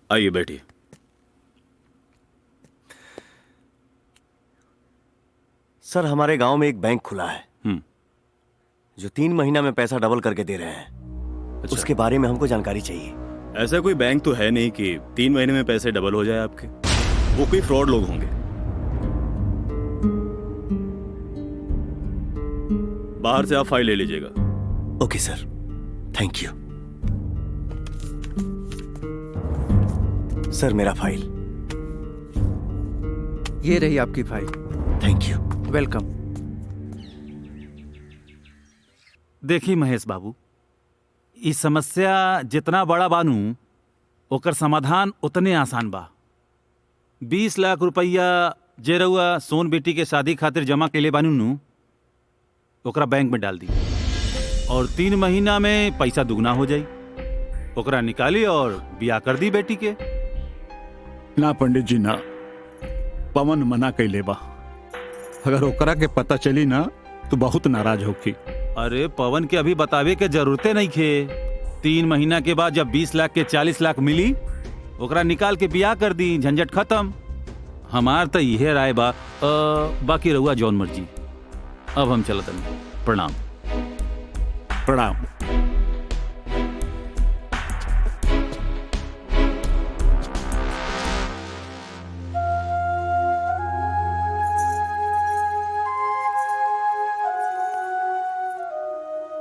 आइए बैठिए। सर हमारे गांव में एक बैंक खुला है जो 3 महीना में पैसा डबल करके दे रहे हैं। अच्छा। उसके बारे में हमको जानकारी चाहिए। ऐसा कोई बैंक तो है नहीं कि 3 महीने में पैसे डबल हो जाए आपके। वो कोई फ्रॉड लोग होंगे। बाहर से आप फाइल ले लीजिएगा। ओके सर, थैंक यू। सर मेरा फाइल। ये रही आपकी फाइल। Thank you. वेलकम। देखी महेश बाबू, इस समस्या जितना बड़ा बानू ओकर समाधान उतने आसान बा। 20 लाख रुपया जे रउआ सोन बेटी के शादी खातिर जमा के ले बानू नू ओकरा बैंक में डाल दी और 3 महीना में पैसा दुगना हो जाई। ओकरा निकाली और बिया कर दी बेटी के। ना पंडित जी ना, पवन मना कैले बा। अगर ओकरा के पता चली ना तो बहुत नाराज होगी। अरे पवन के अभी बतावे के जरूरते नहीं खे। 3 महीना के बाद जब 20 लाख के 40 लाख मिली ओकरा निकाल के बिया कर दी, झंझट खत्म। हमार तो यह राय बा। बाकी रहुआ जौन मर्जी। अब हम चलत हनी। प्रणाम। प्रणाम।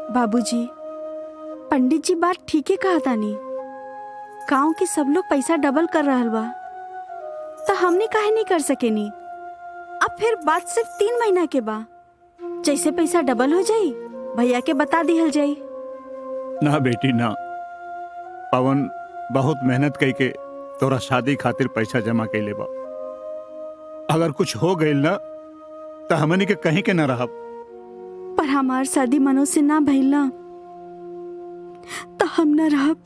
बाबूजी, पंडित जी बात ठीक है कहा तानी। गांव के सब लोग पैसा डबल कर रहल बा तो हमने काहे नहीं कर सकेनी? अब फिर बात सिर्फ 3 महीना के बा। जैसे पैसा डबल हो जाई भैया के बता दिहल जाई। ना बेटी ना, पवन बहुत मेहनत करके तोरा शादी खातिर पैसा जमा कैले बा। अगर कुछ हो गई ना तो हमनी के कहीं के ना रहब। पर हमार शादी मनोज से ना भइल ना तो हम न रहब।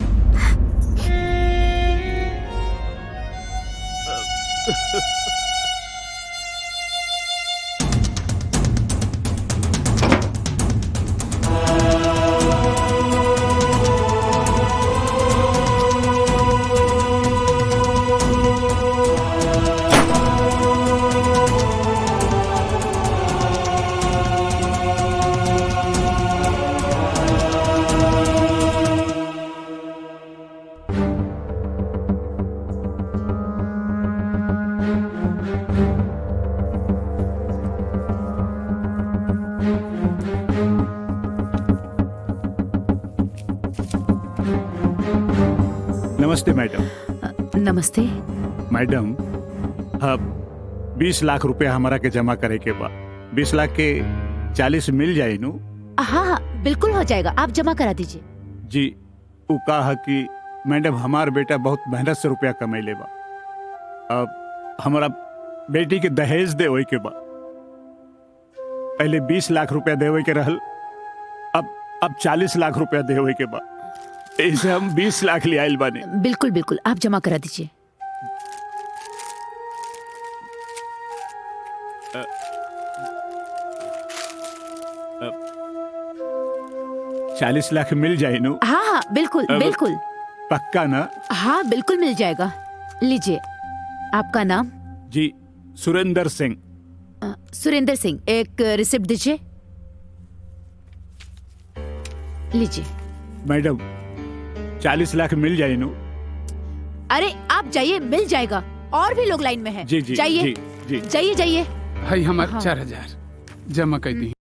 नमस्ते मैडम। नमस्ते मैडम, हाँ 20 लाख रुपया हमारा के जमा करे के बाद 20 लाख के 40 मिल जाए नु? हाँ हाँ बिल्कुल हो जाएगा, आप जमा करा दीजिए। जी वो कहा कि मैडम हमार बेटा बहुत मेहनत से रुपया कमैले बा, अब हमारा बेटी के दहेज दे के बाद पहले 20 लाख रुपया देवे के रहल, अब 40 लाख रुपया देवे के बाद ऐसे हम 20 लाख ले आयल बानी। बिल्कुल बिल्कुल आप जमा करा दीजिए। अब 40 लाख मिल जाए नु? हाँ हाँ बिल्कुल बिल्कुल। पक्का ना? हाँ बिल्कुल मिल जाएगा। लीजिए, आपका नाम? जी सुरेंद्र सिंह। सुरेंद्र सिंह, एक रिसिप्ट दीजिए। लीजिए। मैडम 40 लाख मिल जाए नु? अरे आप जाइए, मिल जाएगा, और भी लोग लाइन में हैं। जी जी जाइए जाइए जाइए। भाई हमारे 4000 जमा कर दी।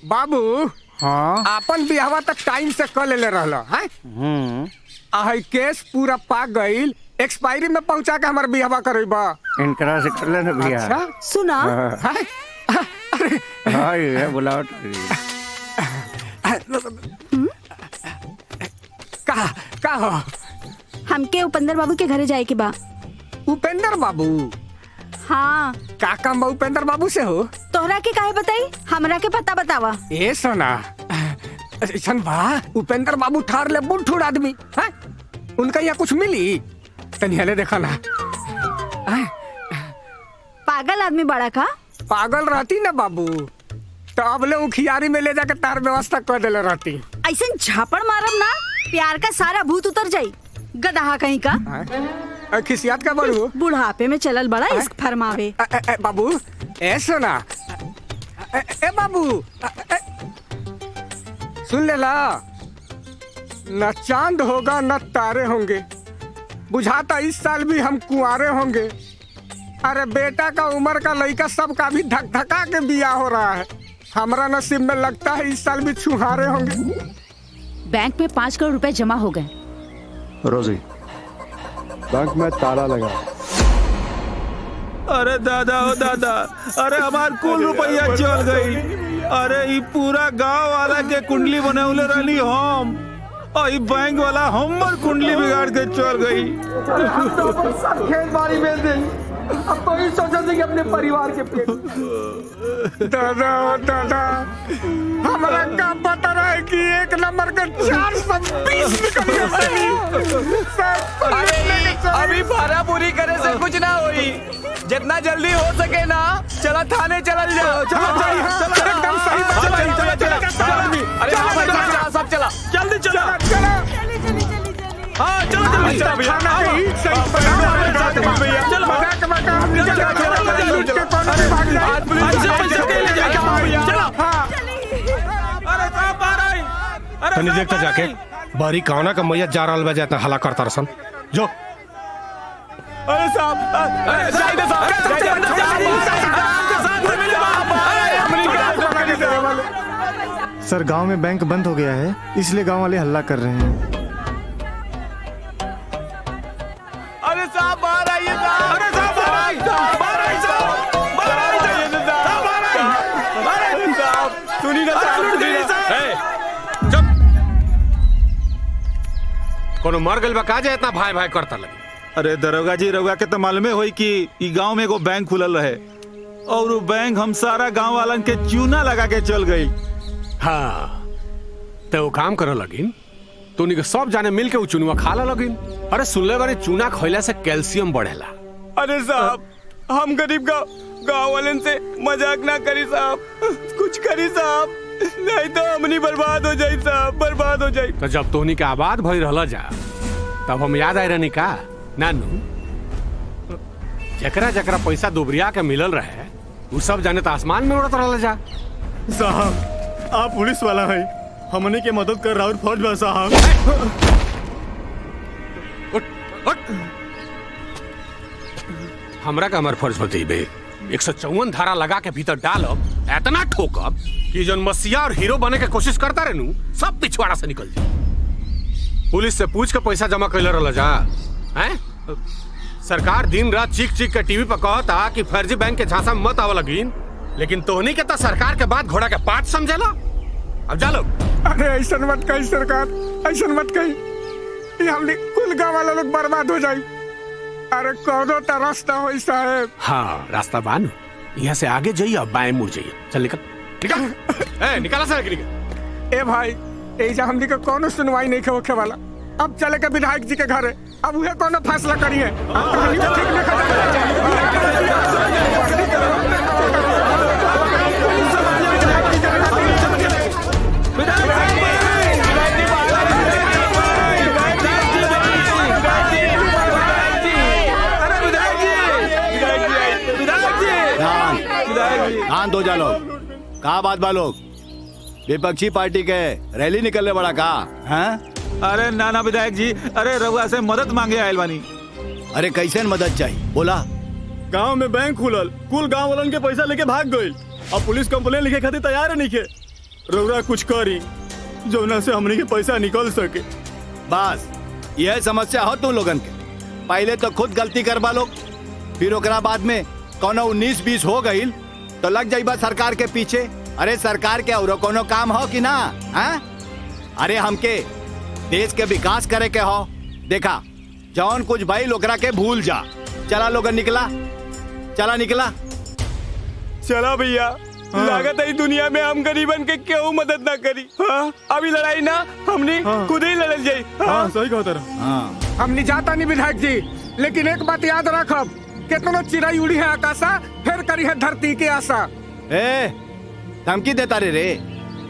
बाबू हाँ अपन बिहावा तक टाइम से कर ले रहला हैं? आई केस पूरा पाक गईल, एक्सपायरी में पहुंचा के हमार बिहावा करबा। इनकरा से कर लेना भैया। अच्छा सुना हाँ ये बुलाओ। का हो? हमके उपेंद्र बाबू के घरे जाए के बा। उपेंद्र बाबू? हाँ। का काम बा उपेंद्र बाबू से हो? तोहरा के काहे बताई, हमरा के पता बतावा। ए सोना ऐसन बा, उपेंद्र बाबू ठार ले बुढ़ आदमी है, उनका यहाँ कुछ मिली तनी हले देखा ना। पागल आदमी बड़ा का? पागल रहती ना बाबू तो अब ले उखियारी में ले जाके तार व्यवस्था कर देले रहती। ऐसे झापड़ मारम ना, प्यार का सारा भूत उतर जाई। गदहा कहीं का। खिसियात का बड़ू बुढ़ापे में चलल बड़ा इश्क फरमावे। बाबू ए सुना, ए बाबू सुन ले ला, न चांद होगा न तारे होंगे, बुझाता इस साल भी हम कुंवारे होंगे। अरे बेटा का उम्र का लड़का सबका भी धक धका के बिया हो रहा है, हमारा नसीब में लगता है इस साल भी छुहारे होंगे। बैंक में 5 करोड़ रुपए जमा हो गए। रोजी बैंक में ताला लगा। अरे दादा ओ दादा, अरे हमार कुल रुपया चल गई। अरे ये पूरा गांव वाला के कुंडली बनौले रहनी हम, और ये बैंक वाला हमर कुंडली बिगाड़ के चल गई। हम तो अपन सब खेत बाड़ी बेच दें, अब तो ही सोचा कि अपने परिवार के पेट। दादा दादा हमारा का पता रहा है कि 1 नंबर का 420 निकल गया। अभी भाड़ा पूरी करे से कुछ ना होई, जितना जल्दी हो सके ना चला थाने चल जाओ। एकदम सही अरे सब चला जल्दी चला। हाँ चलो तनी देखता जाके बारी कौना का मैया जा रहा जाता हला करता रसन जो। अरे सर गांव में बैंक बंद हो गया है, इसलिए गांव वाले हल्ला कर रहे हैं। अरे साहब बाहर आइए साहब। अरे साहब बाहर आइए साहब, बाहर आइए साहब, बाहर आइए साहब, सुनी ना साहब। चुप। कोनो मर गइल बा का जे इतना भाई भाई करता लगे। अरे दरोगा जी, रउआ के तो मालूमे होई कि ई गांव में एगो बैंक खुलल रहे, और वो बैंक हम सारा गांव वालन के चूना लगा के चल गई। हाँ तो वो काम करे लगिन तो उन्हीं के सब जाने मिल के वो चुनुआ खा ला लगिन। अरे सुनले बारे चूना खइला से कैल्शियम बढ़ेला। अरे साहब हम गरीब गाँव वाले से मजाक ना करी साहब, कुछ करी साहब, नहीं तो हमनी बर्बाद हो जाई साहब, बर्बाद हो जाई। तो जब तोहनी के आबाद भई रहला जा तब हम याद आए रहनी का नानू, जकरा जकरा पैसा दुबरिया के मिलल रहे वो सब जाने तो आसमान में उड़त रहला जा। साहब आप पुलिस वाला है, हमने के मदद कर रहा फौज बा साहब। हमरा का हमार फर्ज बतेबे 154 धारा लगा के भीतर डालब, इतना ठोकब कि जौन मसीहा और हीरो बने के कोशिश करता रहनू सब पिछवाड़ा से निकल जाए। पुलिस से पूछ के पैसा जमा कैले रहला जा हैं? सरकार दिन रात चीख चीख के टीवी पर कहता कि फर्जी बैंक के झांसा में मत आवा लगिन, लेकिन तोहनी के तो सरकार के बाद घोड़ा के पाठ समझेला। अब जा लो। अरे ऐसा मत कही सरकार, ऐसा मत कही, ये हमने कुल गाँव वाला लोग बर्बाद हो जाए। अरे कौनो तो रास्ता हो साहब। हाँ रास्ता बानू, यहाँ से आगे जाइए और बाएं मुड़ जाइए। चल निकल निकल निकाला सर निकल। ए भाई ऐसा हमने का कौनो सुनवाई नहीं होखे वाला, अब चले के विधायक जी के घरे, अब वह कौनो फैसला करिए। ध्यान दो जा लोग, कहा बात बा लोग, विपक्षी पार्टी के रैली निकलने बड़ा कहा हैं? अरे नाना विधायक जी, अरे रघुआ से मदद मांगे आयल बानी। अरे कैसे मदद चाहिए बोला? गांव में बैंक खुलल, कुल गांव वालन के पैसा लेके भाग गइल, अब पुलिस कंप्लेन लिखे खातिर तैयार है नहीं। रघुआ कुछ करी जोना से हमनी के पैसा निकल सके। बस यह समस्या हो तुम लोगन के, पहले तो खुद गलती करवा लोग, फिर ओकरा बाद में कोनो 19-20 हो गई तो लग जाइबा सरकार के पीछे। अरे सरकार के और कोनो काम हो कि ना है? अरे हमके देश के विकास करे के हो, देखा जौन कुछ भाई लोकरा के भूल जा। चला लोगन निकला, चला निकला, चला भैया। लागत है दुनिया में हम गरीबन के क्यों मदद ना करी। हाँ? अभी लड़ाई ना हमने खुद ही लड़ जाये। हाँ सही कहा तेरा। हमने जाता नहीं विधायक जी, लेकिन एक बात याद रखब, कितनो चिड़ाई उड़ी है आकाशा, फिर करी है धरती के आशा। ए धमकी देता रे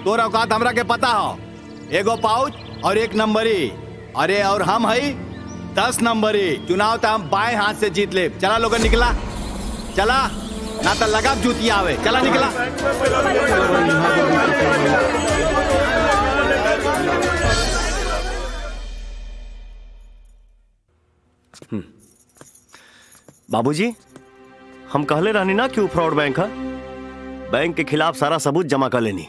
तोर औकात हमरा के पता हो, एगो पाउच और 1 नंबरी। अरे और हम है 10 नंबरी। चुनाव तो हम बाएं हाथ से जीत ले। चला लोगन निकला, चला ना तो लगा जूती आवे। चला निकला। बाबूजी हम कहले रहनी ना कि वो फ्रॉड बैंक है, बैंक के खिलाफ सारा सबूत जमा कर लेनी।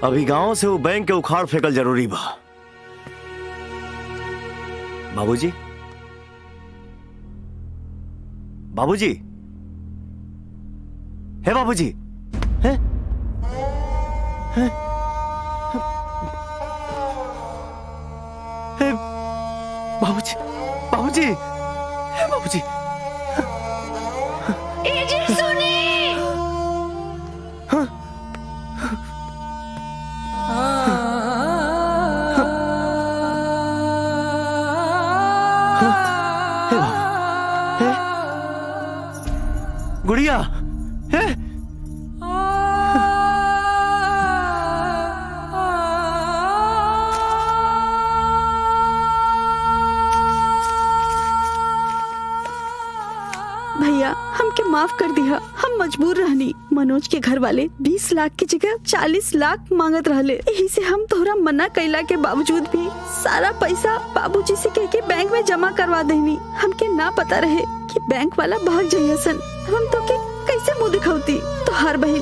अभी गांव से वो बैंक के उखाड़ फेंकल जरूरी बा। बाबूजी, बाबूजी, हे बाबूजी, हे हे हे बाबूजी, बाबूजी, हे बाबूजी, गुड़िया है? भैया हमके माफ कर दिया, हम मजबूर रहनी। मनोज के घर वाले 20 लाख की जगह 40 लाख मांगत रहले, यही से हम तोहरा मना कैला के बावजूद भी सारा पैसा बाबूजी से कह के बैंक में जमा करवा देनी। हमके ना पता रहे कि बैंक वाला भाग जाइसन, हम तो के कैसे मुंह दिखाती। तो हर बहन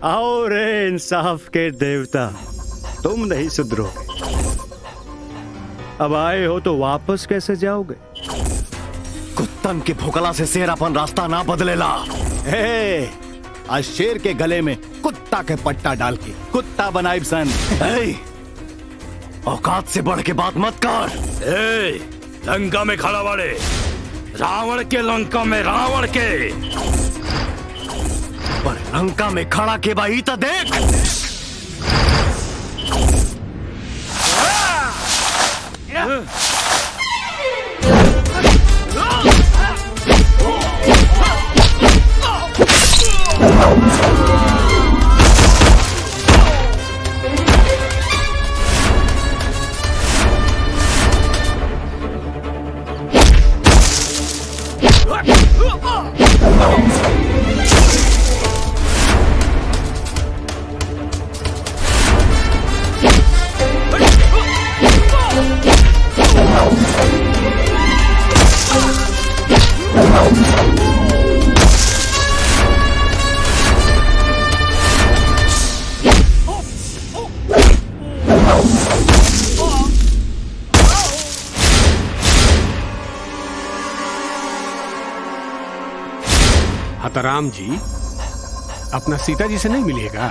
आओ रे इंसाफ के देवता, तुम नहीं सुधरोगे। अब आए हो तो वापस कैसे जाओगे? कुत्तन के भोकला से शेर अपन रास्ता ना बदलेला। हे, आज शेर के गले में कुत्ता के पट्टा डाल के कुत्ता बनाए सन। औकात से बढ़ के बात मत कर। लंका में खड़ा वाले रावण के लंका में रावण के, पर लंका में खड़ा के भाई तो देख। हतराम जी अपना सीता जी से नहीं मिलेगा?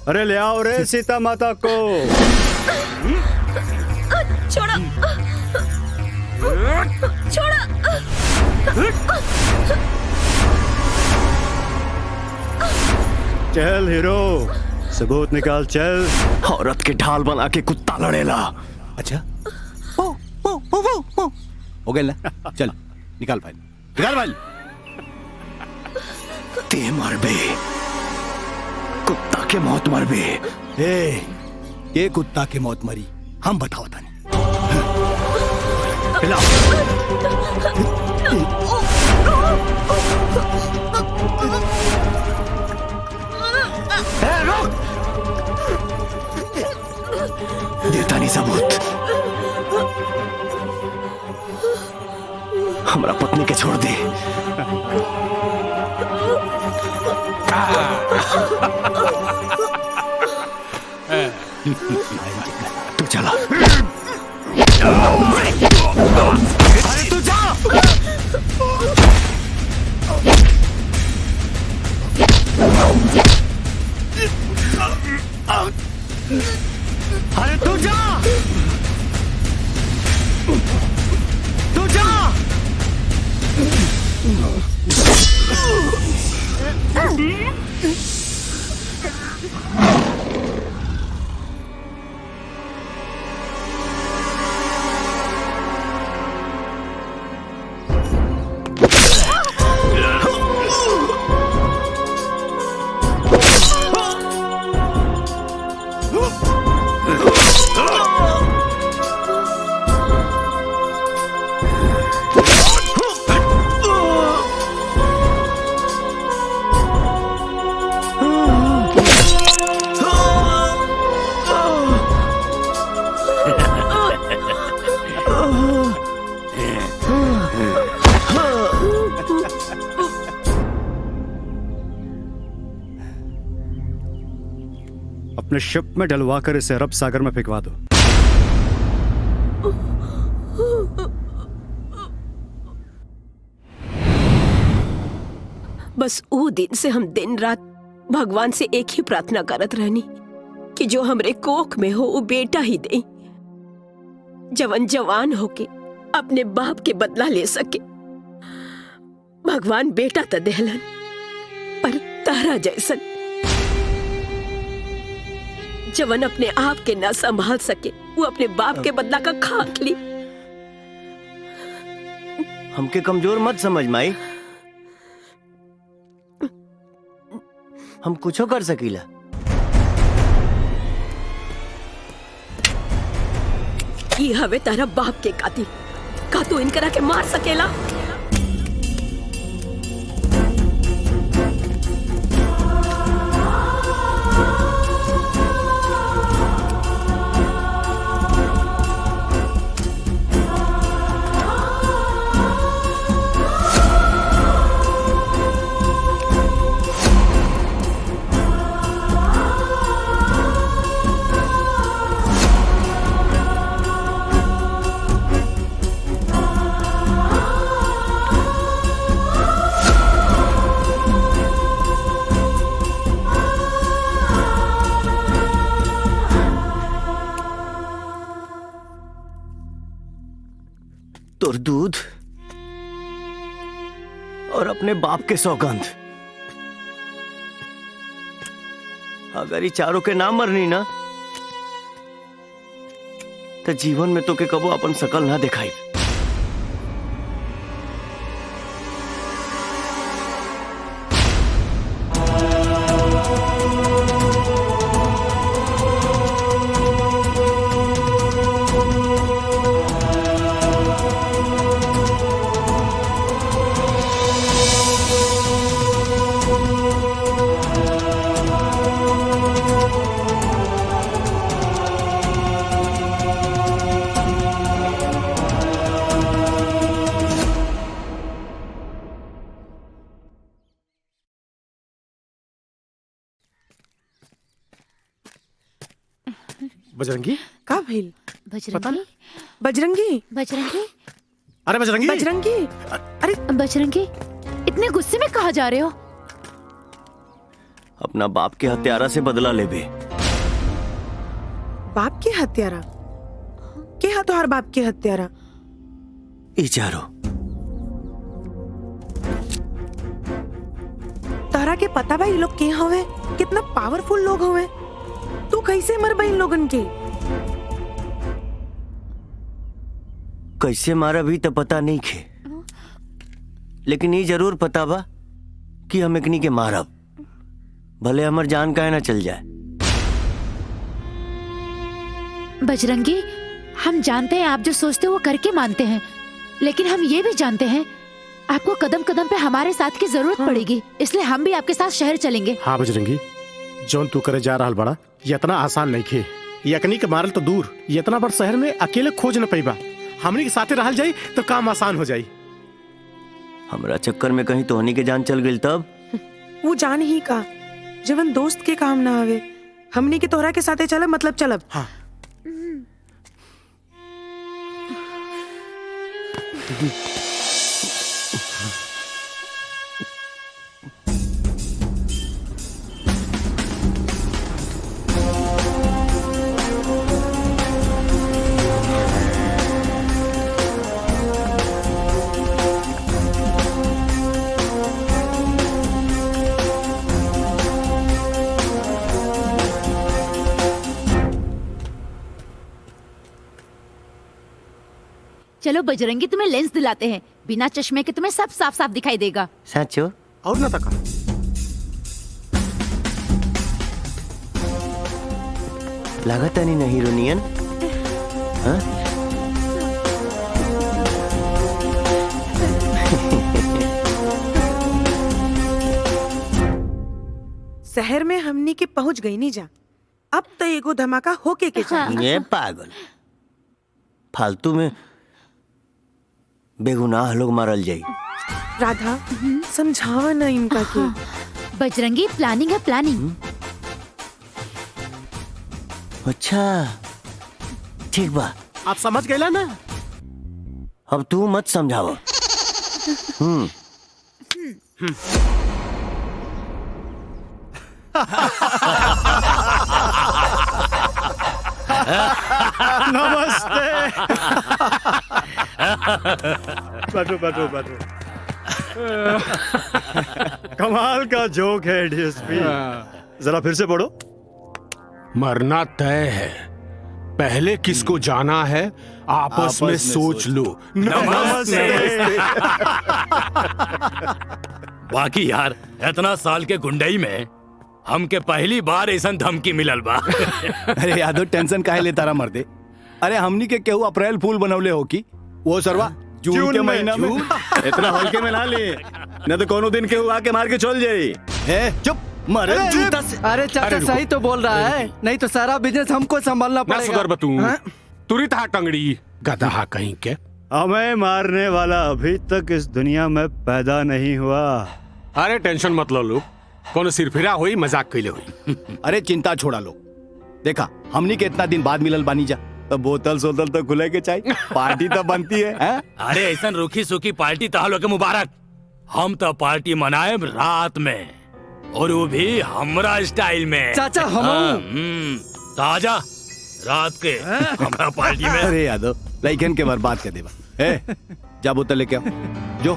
अरे ले आओ रे सीता माता को। छोड़ो, छोड़ो। चल हीरो, सबूत निकाल चल। औरत के ढाल बना के कुत्ता लड़ेला। अच्छा हो गया ना, चल निकाल फाइल, निकाल फाइल। ते मरबे, कुत्ता के मौत मरबे। ये कुत्ता के मौत मरी हम बताओ था। देता नहीं सबूत। हमरा पत्नी के छोड़ दे। तू चला। अरे तू जा। अरे तू जा, तू जा। अपने शिप में डलवा कर इसे अरब सागर में फेंकवा दो। बस वो दिन से हम दिन रात भगवान से एक ही प्रार्थना करत रहनी कि जो हमरे कोख में हो वो बेटा ही दे, जवन जवान होके अपने बाप के बदला ले सके। भगवान बेटा तो देहलन, पर तारा जैसन जवन अपने आप के ना संभाल सके, वो अपने बाप के बदला का खाक ली। हमके कमजोर मत समझ माई, हम कुछो कर सकीला। ये हवे तारा बाप के कातिल, का तू इनकरा के मार सकेला? तोर दूध और अपने बाप के सौगंध, अगर ये चारों के नाम मरनी ना तो जीवन में तो के कबो अपन शकल ना दिखाई। बजरंगी का भइल? बजरंगी बजरंगी बजरंगी अरे बजरंगी बजरंगी अरे बजरंगी, इतने गुस्से में कहाँ जा रहे हो? अपना बाप के हत्यारा से बदला ले बे। बाप के हत्यारा? के हा तोहार बाप के हत्यारा? ई चारो तारा के पता बा ये लोग के हवे? कितना पावरफुल लोग हवे। तू कैसे मर बा इन लोगन के? कैसे मारा भी तो पता नहीं खे, लेकिन ये जरूर पता बा कि हम एकनी के मारब, भले हमर जान काहे ना चल जाए। बजरंगी, हम जानते हैं आप जो सोचते हो वो करके मानते हैं, लेकिन हम ये भी जानते हैं आपको कदम कदम पे हमारे साथ की जरूरत पड़ेगी, इसलिए हम भी आपके साथ शहर चलेंगे। हाँ बजरंगी, जौन तू करे जा रहा बड़ा ये इतना आसान नहीं खे। यकनी के मारल तो दूर, ये इतना बड़ शहर में अकेले खोज न पैबा। हमनी के साथे रहल जाई तो काम आसान हो जाई। हमरा चक्कर में कहीं तोहनी के जान चल गई तब? वो जान ही का जवन दोस्त के काम ना आवे। हमनी के तोहरा के साथे चलब मतलब चलब। हाँ। चलो बजरंगी, तुम्हें लेंस दिलाते हैं, बिना चश्मे के तुम्हें सब साफ साफ दिखाई देगा। सचो? और ना तका लागत नहीं ना हीरोनियन? हाँ? शहर में हमनी के पहुंच गई नहीं जा। अब तो एगो धमाका होके के चाहिए। ये पागल, फालतू में बेगुनाह लोग मारल जाई। राधा, समझावा ना इनका के। बजरंगी, प्लानिंग है प्लानिंग। अच्छा ठीक बा, आप समझ गए ना? अब तू मत समझाओ। नमस्ते। बैठो बैठो बैठो। कमाल का जोक है डीएसपी, जरा फिर से पढ़ो। मरना तय है, पहले किसको जाना है आपस में सोच लो। नमस्ते। बाकी यार इतना साल के गुंडई में हमके पहली बार ऐसा धमकी मिलल बा। अरे यादव टेंशन काहे लेता रहा मर्दे। अरे हमनी के केहू अप्रैल फूल बनवले हो की वो सरवा जून के महीना में। इतना हल्के में ना ले, न तो कोनो दिन केहू आके मार के चल जाई। चुप मरे जूता से। अरे चाचा सही तो बोल रहा है, नहीं तो सारा बिजनेस हमको संभालना ना पड़ेगा। सुधर बतू, तुरंत हा टंगड़ी गधा कहीं के। हमें मारने वाला अभी तक इस दुनिया में पैदा नहीं हुआ। अरे टेंशन मत लो लोग, कौन सिरफिरा हुई मजाक कैले हुई। अरे चिंता छोड़ा लो, देखा हमनी के इतना दिन बाद मिलल बानी जा, तो बोतल सोतल तो खुले के चाहिए, पार्टी तो बनती है। अरे ऐसा रूखी सूखी पार्टी तहलो के मुबारक। हम तो पार्टी मनाए रात में, और वो भी हमरा स्टाइल में। चाचा हम ताजा रात के हमरा पार्टी में। अरे यादव लइकन के बर्बाद कर देवा। ए जा बोतल लेके आओ जो।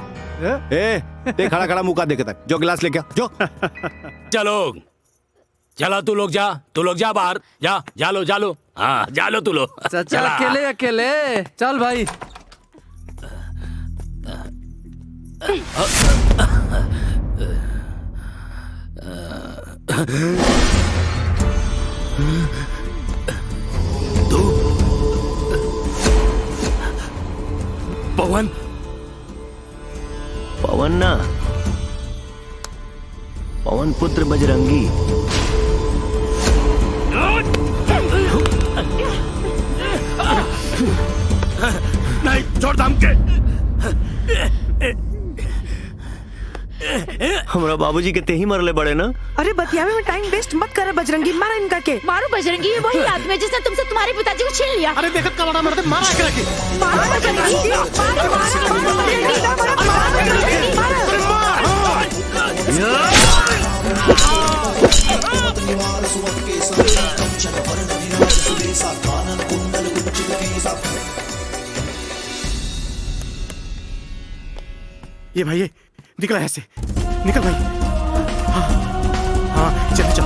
ए ते खड़ा खड़ा मुंह का देखे तक जो गिलास लेके आओ जो। चलो चला तू लोग जा बाहर जा लो हाँ जा लो तू लोग। चाचा अकेले अकेले चल भाई। पवन पवन ना, पवन पुत्र बजरंगी। नहीं छोड़ दम के। हमरा बाबूजी के ते ही मरले बड़े ना। अरे बतियावे में टाइम वेस्ट मत कर बजरंगी, मारा इनका के। मारो बजरंगी, ये वही आदमी है जिसने तुमसे तुम्हारे पिताजी को छीन लिया। अरे देखत का बड़ा मर्द मारा के रखी। मारो बजरंगी, ये भाई निकल ऐसे निकल भाई। हाँ हाँ चल चल।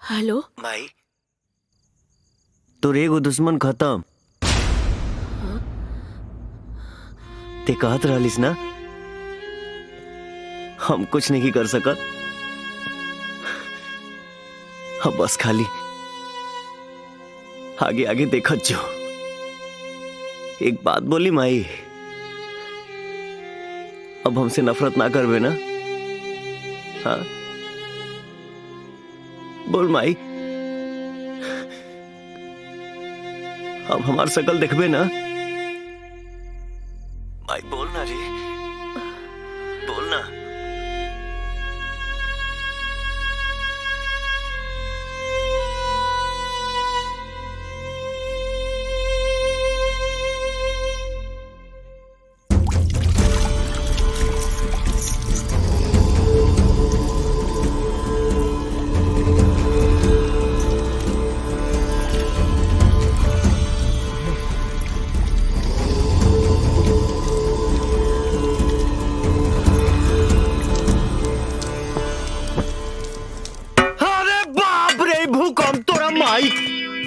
हेलो भाई तोर एगो दुश्मन खत्म। ते कहत रहलिस ना हम कुछ नहीं कर सकत। अब बस खाली आगे आगे देखत जो। एक बात बोली माई, अब हमसे नफरत ना करवे ना? हाँ बोल माई, अब हमार शकल देखबे ना? माई बोल ना रे, बोल ना।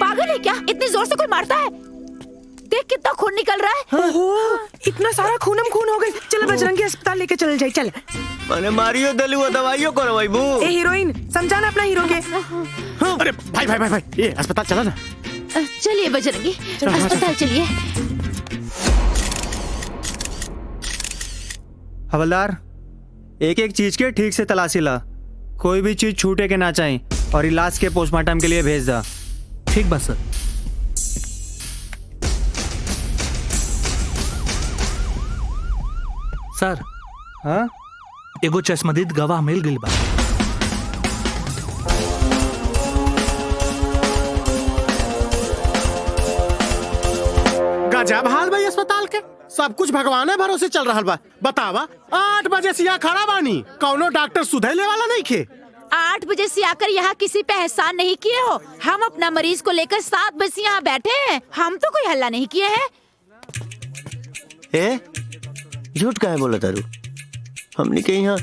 पागल है क्या? इतनी जोर से कोई मारता है? देख कितना खून निकल रहा है। ओहो, इतना सारा खूनम खून हो गई। चल बजरंगी अस्पताल लेके चल जाए। चल मैंने मारियो दलुआ दवाइयों करो भाई बू। ए हीरोइन समझाना अपना हीरो के। अरे भाई भाई भाई भाई ये अस्पताल चला ना। चलिए बजरंगी अस्पताल चलिए। हवलदार एक एक चीज के ठीक से तलाशी ला, कोई भी चीज छूटे के ना चाहिए और इलाज के पोस्टमार्टम के लिए भेज दा। ठीक बस सर। सर हाँ एगो चश्मदीद गवाह मिल गई बा। गजब हाल भाई अस्पताल के, सब कुछ भगवान भरोसे चल रहा बा। बतावा 8 बजे से यहाँ खड़ा बानी, कौनो डॉक्टर सुधैले वाला नहीं खे। 8 बजे से आकर यहाँ किसी पे एहसान नहीं किए हो। हम अपना मरीज को लेकर 7 बजे से यहाँ बैठे हैं। हम तो कोई हल्ला नहीं किए हैं। झूठ काहे बोला तारू? हमने के यहाँ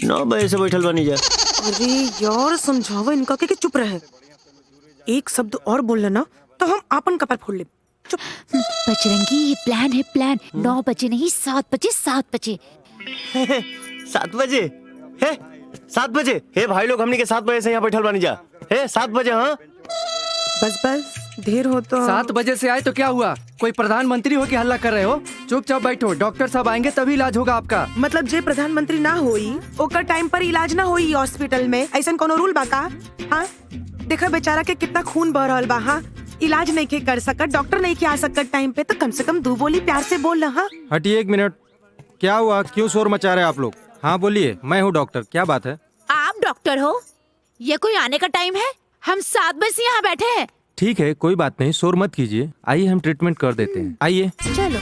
9 बजे से बैठल बनी जा। अरे यार समझावा इनका के चुप रहे। एक शब्द और बोल लेना तो हम आपन कपार फोड़ ले। चुप। बजरंगी ये प्लान है, प्लान। 9 बजे नहीं 7 बजे 7 बजे 7 बजे है 7 बजे। हे भाई लोग हमने के 7 बजे से यहाँ बैठल बनी जा। हे 7 बजे। हाँ बस बस देर हो तो। 7 बजे से आए तो क्या हुआ? कोई प्रधानमंत्री हो कि हल्ला कर रहे हो? चुपचाप बैठो, डॉक्टर साहब आएंगे तभी इलाज होगा आपका। मतलब जे प्रधानमंत्री ना होई ओकर टाइम पर इलाज ना होई हॉस्पिटल में, ऐसा कोनो रूल बा का? हाँ देखा बेचारा के कितना खून बह रहल बा। हाँ इलाज नहीं के कर सकत, डॉक्टर नहीं के आ सकत टाइम पे, तो कम से कम 2 बोली प्यार से बोल रहा। हटिए 1 मिनट। क्या हुआ? क्यों शोर मचा रहे आप लोग? हाँ बोलिए, मैं हूँ डॉक्टर। क्या बात है? आप डॉक्टर हो? ये कोई आने का टाइम है? हम 7 बजे से यहाँ बैठे हैं। ठीक है, कोई बात नहीं, शोर मत कीजिए। आइए हम ट्रीटमेंट कर देते हैं, आइए। चलो।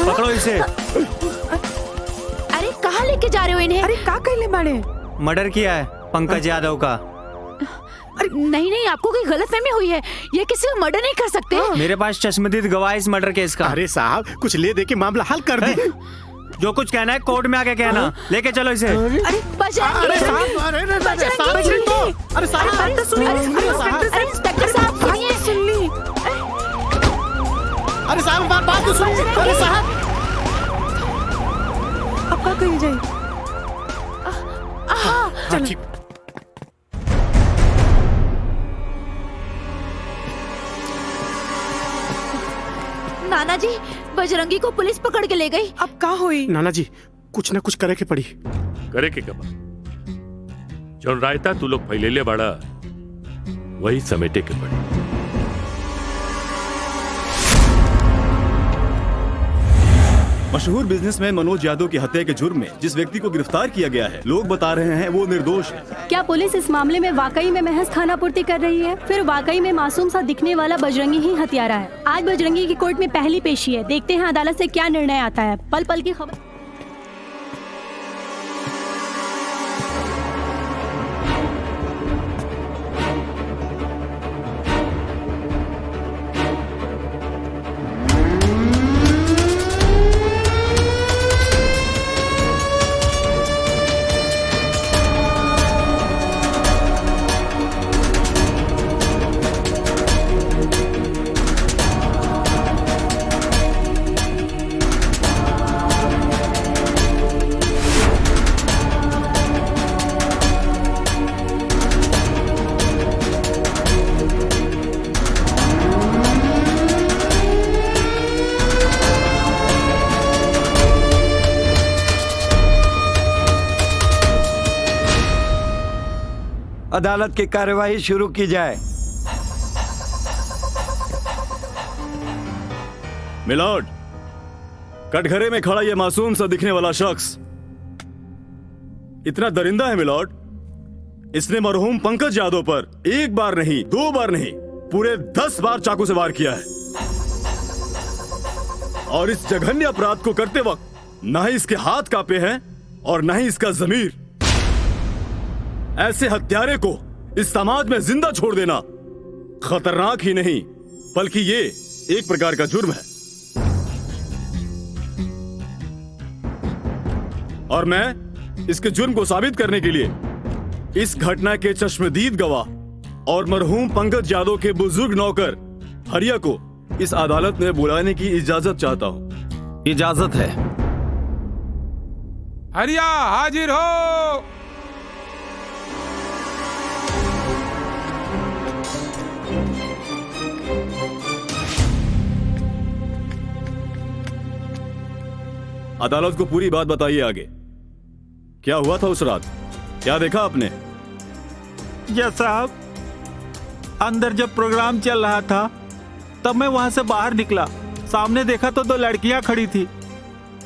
पकड़ो इसे। अरे कहाँ लेके जा रहे हो इन्हें? अरे का कहले बाड़े? मर्डर किया है पंकज यादव का। अरे नहीं नहीं, आपको कोई गलतफहमी हुई है। ये किसी को मर्डर नहीं कर सकते। मेरे पास चश्मदीद गवाह इस मर्डर केस का। अरे साहब कुछ ले दे के मामला हल कर दे। जो कुछ कहना है कोर्ट में आके कहना। लेके चलो इसे। अरे बजरंगी, अरे साहब, अरे साहब, इंस्पेक्टर साहब सुनिए। सुन ली। अरे साहब बात तो सुन। अरे साहब अब का कही जाए? चलो। नाना जी, बजरंगी को पुलिस पकड़ के ले गई। अब का हुई? नाना जी कुछ न कुछ करे के पड़ी। करे के कबा जौन रायता तू लोग फैलेले बड़ा वही समेटे के पड़ी। मशहूर बिजनेसमैन मनोज यादव की हत्या के जुर्म में जिस व्यक्ति को गिरफ्तार किया गया है, लोग बता रहे हैं वो निर्दोष है। क्या पुलिस इस मामले में वाकई में महज खानापूर्ति कर रही है? फिर वाकई में मासूम सा दिखने वाला बजरंगी ही हत्यारा है। आज बजरंगी की कोर्ट में पहली पेशी है। देखते हैं अदालत से क्या निर्णय आता है। पल पल की खबर। अदालत की कार्यवाही शुरू की जाए। मिलॉर्ड, कटघरे में खड़ा ये मासूम सा दिखने वाला शख्स इतना दरिंदा है मिलॉर्ड। इसने मरहूम पंकज यादव पर 1 बार नहीं 2 बार नहीं पूरे 10 बार चाकू से वार किया है। और इस जघन्य अपराध को करते वक्त ना ही इसके हाथ कांपे हैं और ना ही इसका जमीर। ऐसे हत्यारे को इस समाज में जिंदा छोड़ देना खतरनाक ही नहीं बल्कि ये एक प्रकार का जुर्म है। और मैं इसके जुर्म को साबित करने के लिए इस घटना के चश्मदीद गवाह और मरहूम पंकज यादव के बुजुर्ग नौकर हरिया को इस अदालत में बुलाने की इजाजत चाहता हूं। इजाजत है। हरिया हाजिर हो। अदालत को पूरी बात बताइए। आगे क्या हुआ था उस रात? क्या देखा आपने? जज साहब, अंदर जब प्रोग्राम चल रहा था तब मैं वहां से बाहर निकला। सामने देखा तो 2 लड़कियां खड़ी थी।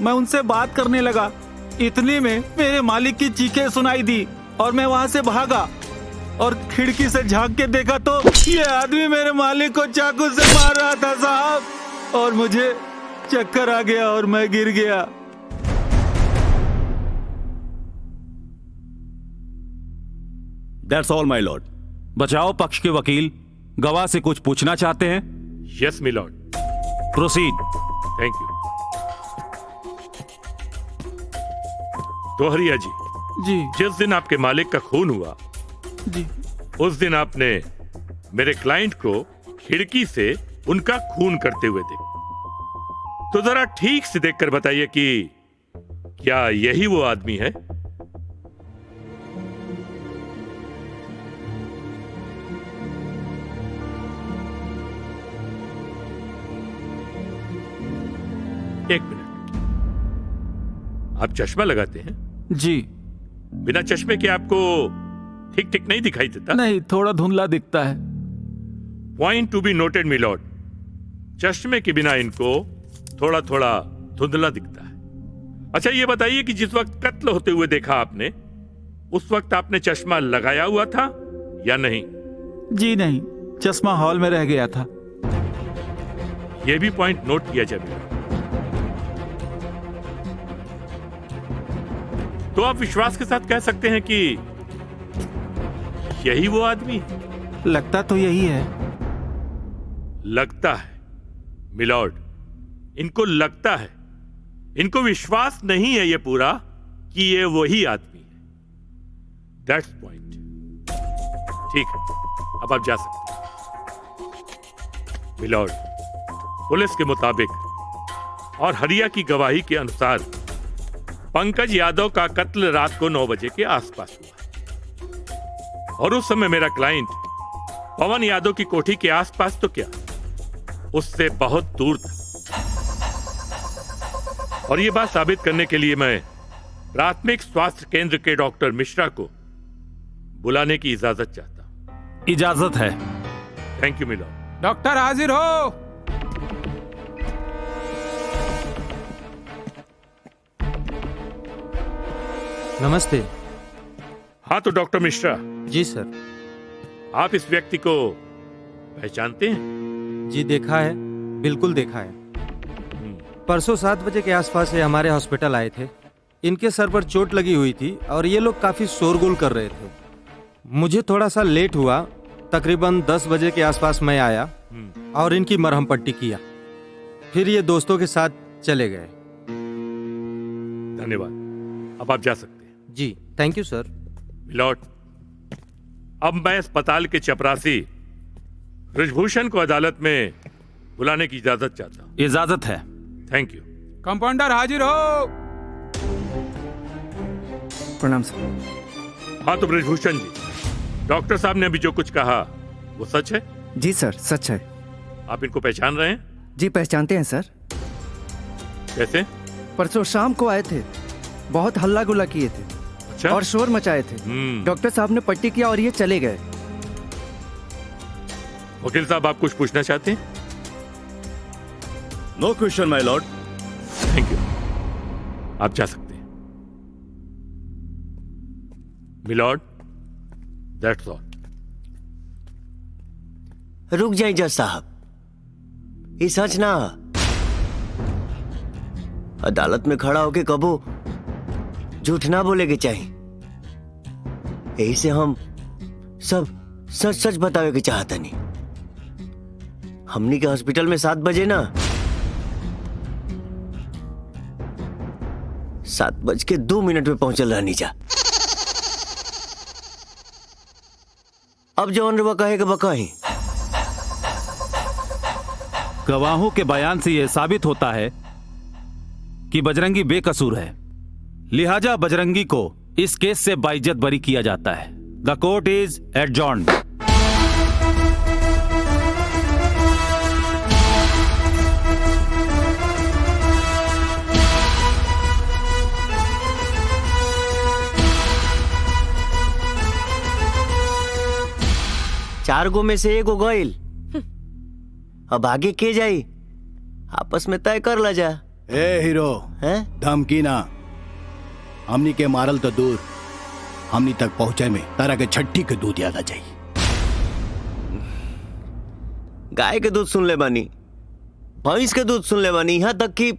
मैं उनसे बात करने लगा। इतने में मेरे मालिक की चीखें सुनाई दी और मैं वहां से भागा और खिड़की से झांक के देखा तो ये आदमी मेरे मालिक को चाकू से मार रहा था साहब, और मुझे चक्कर आ गया और मैं गिर गया। That's all, my lord. बचाओ पक्ष के वकील गवाह से कुछ पूछना चाहते हैं। Yes my lord. Proceed. Thank you. तो हरिया जी, जिस दिन आपके मालिक का खून हुआ जी, उस दिन आपने मेरे क्लाइंट को खिड़की से उनका खून करते हुए देखा। तो जरा ठीक से देखकर बताइए कि क्या यही वो आदमी है? एक मिनट, आप चश्मा लगाते हैं? जी। बिना चश्मे के आपको ठीक ठीक नहीं दिखाई देता? नहीं, थोड़ा धुंधला दिखता है। Point to be noted milord, चश्मे के बिना इनको थोड़ा थोड़ा धुंधला दिखता है। अच्छा ये बताइए कि जिस वक्त कत्ल होते हुए देखा आपने, उस वक्त आपने चश्मा लगाया हुआ था या नहीं? जी नहीं, चश्मा हॉल में रह गया था। यह भी पॉइंट नोट किया जाए। तो आप विश्वास के साथ कह सकते हैं कि यही वो आदमी है? लगता तो यही है। लगता है मिलॉर्ड, इनको लगता है, इनको विश्वास नहीं है ये पूरा कि ये वही आदमी है। That's point. ठीक है, अब आप जा सकते हैं। मिलॉर्ड, पुलिस के मुताबिक और हरिया की गवाही के अनुसार पंकज यादव का कत्ल रात को 9 बजे के आसपास हुआ और उस समय मेरा क्लाइंट पवन यादव की कोठी के आसपास तो क्या, उससे बहुत दूर था। और यह बात साबित करने के लिए मैं प्राथमिक स्वास्थ्य केंद्र के डॉक्टर मिश्रा को बुलाने की इजाजत चाहता हूं। इजाजत है। Thank you milord. डॉक्टर हाजिर हो। नमस्ते। हाँ तो डॉक्टर मिश्रा। जी सर। आप इस व्यक्ति को पहचानते हैं? जी देखा है, बिल्कुल देखा है। परसों 7 बजे के आसपास ये हमारे हॉस्पिटल आए थे। इनके सर पर चोट लगी हुई थी और ये लोग काफी शोरगुल कर रहे थे। मुझे थोड़ा सा लेट हुआ, तकरीबन 10 बजे के आसपास मैं आया और इनकी मरहम पट्टी किया, फिर ये दोस्तों के साथ चले गए। धन्यवाद, अब आप जा सकते हैं। जी थैंक यू सर। मिलॉर्ड, अब मैं अस्पताल के चपरासी ब्रजभूषण को अदालत में बुलाने की इजाजत चाहता हूँ। इजाजत है। Thank you. कंपाउंडर हाजिर हो। प्रणाम सर। हाँ तो ब्रजभूषण जी, डॉक्टर साहब ने अभी जो कुछ कहा वो सच है? जी सर, सच है। आप इनको पहचान रहे हैं? जी पहचानते हैं सर। कैसे? परसों शाम को आए थे, बहुत हल्ला गुल्ला किए थे। अच्छा? और शोर मचाए थे। डॉक्टर साहब ने पट्टी किया और ये चले गए। वकील साहब, आप कुछ पूछना चाहते हैं? No question my lord. Thank you, आप जा सकते हैं। Milord, that's all. रुक जाइए जज साहब, ये सच ना। अदालत में खड़ा होके कबो झूठ ना बोले के चाहिए। यही से हम सब सच सच बतावे के चाहता नहीं। हमनी के हॉस्पिटल में 7 बजे ना 7:02 में पहुंचल रहनी जा। अब जौन रुआ कहे के बकाही। गवाहों के बयान से यह साबित होता है कि बजरंगी बेकसूर है, लिहाजा बजरंगी को इस केस से बाइज्जत बरी किया जाता है। द कोर्ट इज एडजॉर्न्ड। चार गो में से एगो गइल, अब आगे के जाई आपस में तय कर ला जा। ए हीरो, धमकी ना। हमनी के मारल तो दूर, हमनी तक पहुंचे में तारा के छट्टी के दूध याद आ जाई। गाय के दूध सुन ले बानी, भैंस के दूध सुन ले बानी, यहाँ तक कि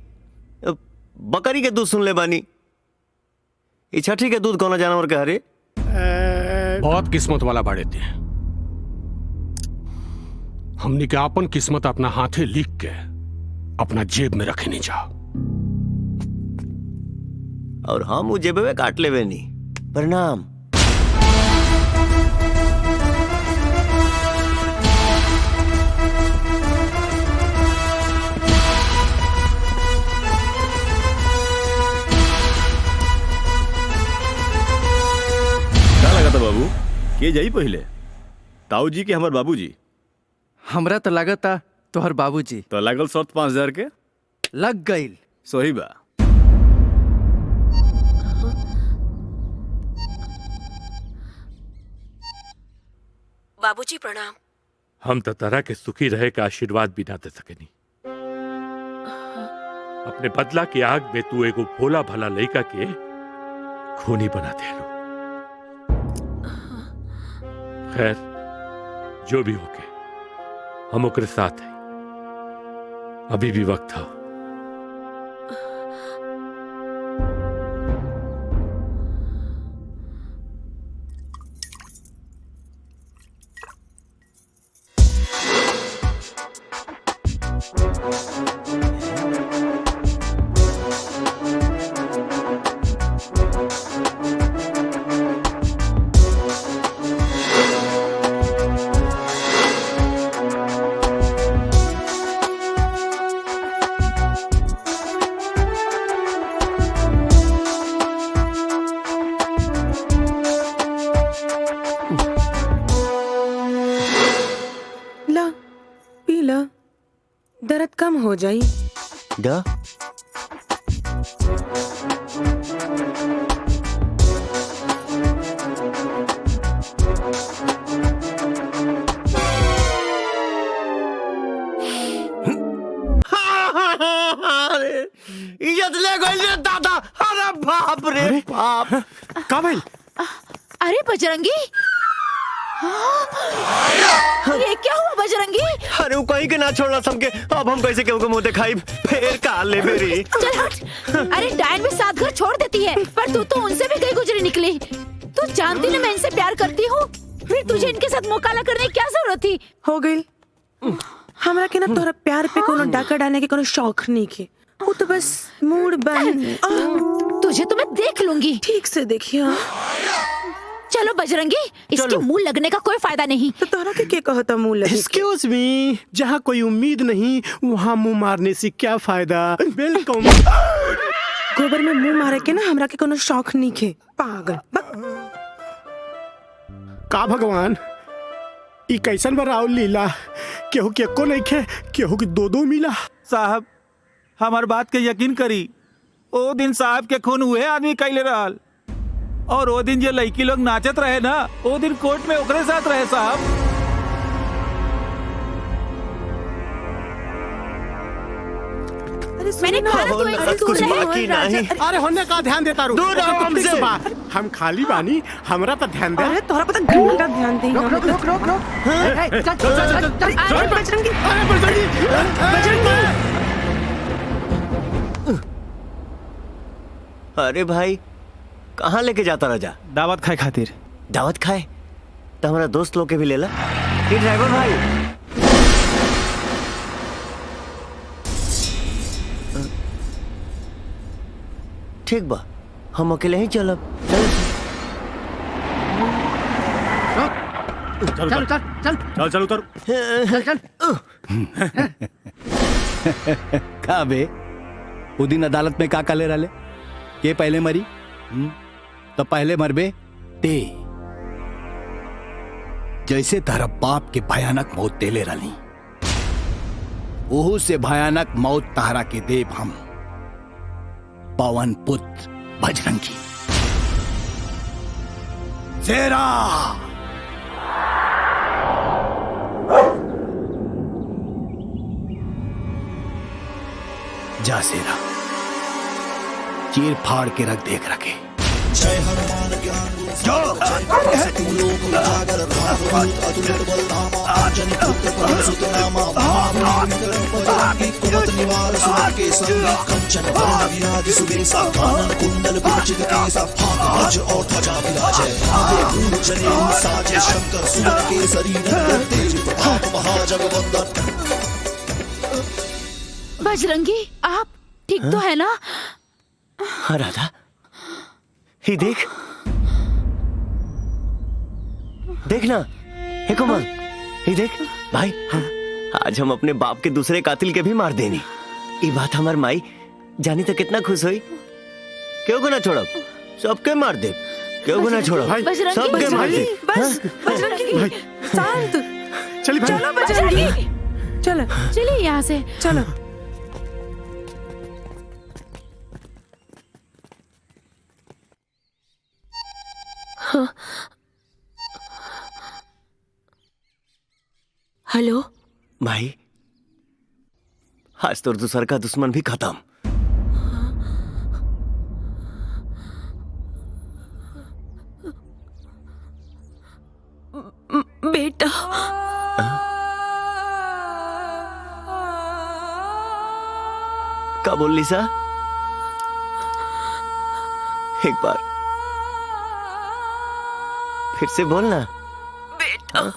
बकरी के दूध सुन ले बानी। ये छठी के दूध कौन जानवर के हरे? बहुत किस्मत वाला बाड़े थे। हमनी के अपन किस्मत अपना हाथे लिख के अपना जेब में रखे नहीं जाओ। और हम वो जेब में काट लेवे नहीं। प्रणाम। क्या लगा था बाबू के जाई पहले? ताऊ जी के हमार बाबू जी? हमरा तो लागता तोहर बाबूजी। तो लागल शर्त 5000 के? लग गईल। सही बा। बाबूजी प्रणाम। हम तो तरह के सुखी रहे का आशीर्वाद भी ना दे सकेनी। अपने बदला की आग में तू एगो भोला भला लड़का के खूनी बना दे लो। खैर जो भी होके हम ओकरे साथ हैं, अभी भी वक्त था। ला पी ला, दर्द कम हो जाई। दा इज्जत ले गई रे दादा। अरे बाप रे बाप। का भाई? अरे बजरंगी, ये क्या हुआ बजरंगी? अरे वो कहीं के ना छोड़ना सबके, अब हम कैसे केहू को मुंह दिखाई? फिर काल ले मेरी। चल हट। अरे डायन भी साथ घर छोड़ देती है, पर तू तो उनसे भी गई गुजरी निकली। तू जानती ना मैं इनसे प्यार करती हूँ, फिर तुझे इनके साथ मुकाला करने की क्या जरूरत थी? हो गई। हमरा के ना तोरा प्यार पे कोनो डाका डालने के कोनो शौक नहीं के, वो तो बस मूड बन। तुझे तो मैं देख लूंगी। ठीक से देखिए। चलो बजरंगी, इसके मुंह लगने का कोई फायदा नहीं। तो तोरा के कहता मुंह लगे? एक्सक्यूज मी, जहाँ कोई उम्मीद नहीं वहाँ मुंह मारने से क्या फायदा? वेलकम। गोबर में मुंह मारे के ना हमरा के कोनो शौक नहीं के, पागल। का भगवान, ई कैसन बराउ लीला, केहू के एको नहीं खे, केहू के दो दो मिला। साहब हमार बात के यकीन करी, ओ दिन साहब के खून हुए आदमी कैले रहल, और वो दिन जो लड़की लोग नाचत रहे ना, वो दिन कोर्ट में ओकरे साथ रहे साहब। मैंने कहा ना तू ऐसे दूर रहे। अरे होने का ध्यान देता रू। दूर रहो हमसे। हम खाली बानी, हमरा तो ध्यान दे। अरे तोरा पता घंटा ध्यान दे। रोक रोक रोक रोक रोक। चल चल चल चल। अरे बजरंगी, अरे बजरंगी, बजरंगी। अरे भाई कहाँ लेके जाता राजा? दावत खाए खातिर। दावत खाए तो हमारा दोस्त लोग के भी ले ला। ये ड्राइवर भाई, ठीक बा, हम अकेले ही चलब। चल चल चल चल चल चल उतर। चल चल। का बे, वो दिन अदालत में का काले रहे? के पहले मरी? तो पहले मरबे ते, जैसे तारा बाप के भयानक मौत देले रही, ओहू से भयानक मौत तारा के देव हम, पवन पुत्र बजरंगी। शेरा जा, शेरा चीर फाड़ के रख देख रखे। जय हनुमान ज्ञान गुण सागर, जय तू लोक उजागर, भागवत अतुलित बलधामा, अंजनी पुत्र पवन सुत नामा, महावीर विक्रम बजरंगी, कुमत निवार सुमन केसरी, कंचन वरण विराज सुबेसा, कानन कुंडल कुंचित केसा, हाथ वज्र और ध्वजा विराजै, आगे भूल जने साजे, शंकर सुमन केसरी नंदन, तेज प्रताप महाजगवंदन। बजरंगी आप ठीक तो है ना? हाँ राधा, ही देख देखना, हे कोमल, ही देख भाई, आज हम अपने बाप के दूसरे कातिल के भी मार देनी। ये बात हमार माई जानी तो कितना खुश हुई। क्यों को ना छोड़ब, सबके मार दे। क्यों को ना छोड़ब, सबके मार दे। बस बजरंगी शांत। चलो बजरंगी, चलो चलिए यहाँ से। चलो। हेलो भाई, आज तो दूसर का दुश्मन भी खत्म। बेटा, क्या बोल लीसा? एक बार फिर से बोलना। बेटा।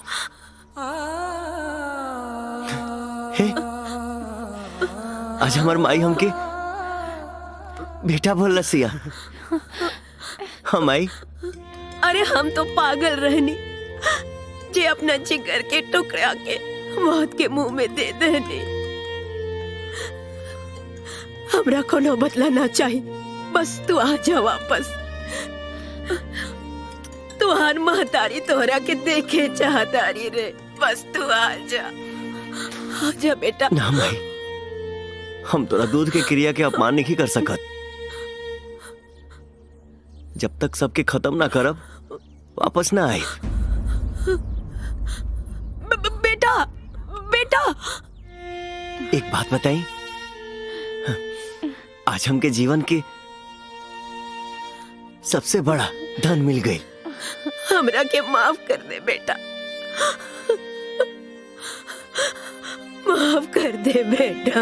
हे, आज हमार माई हमके बेटा बोल रसिया। हाँ माई। अरे हम तो पागल रहनी जे अपना जिगर के टुकड़ा के मौत के मुंह में दे देनी। हमरा कोनो बदला ना चाहिए, बस तू आ जा वापस। तुहार महतारी तोहरा के देखे चाहतारी रे, बस तू आ जा बेटा। ना माई, हम तोरा दूध के क्रिया के अपमान नहीं कर सकत। जब तक सबके खत्म ना करब वापस ना आए। बेटा, बेटा। एक बात बताई, आज हमके जीवन के सबसे बड़ा धन मिल गई। हमरा के माफ कर दे बेटा, माफ कर दे बेटा।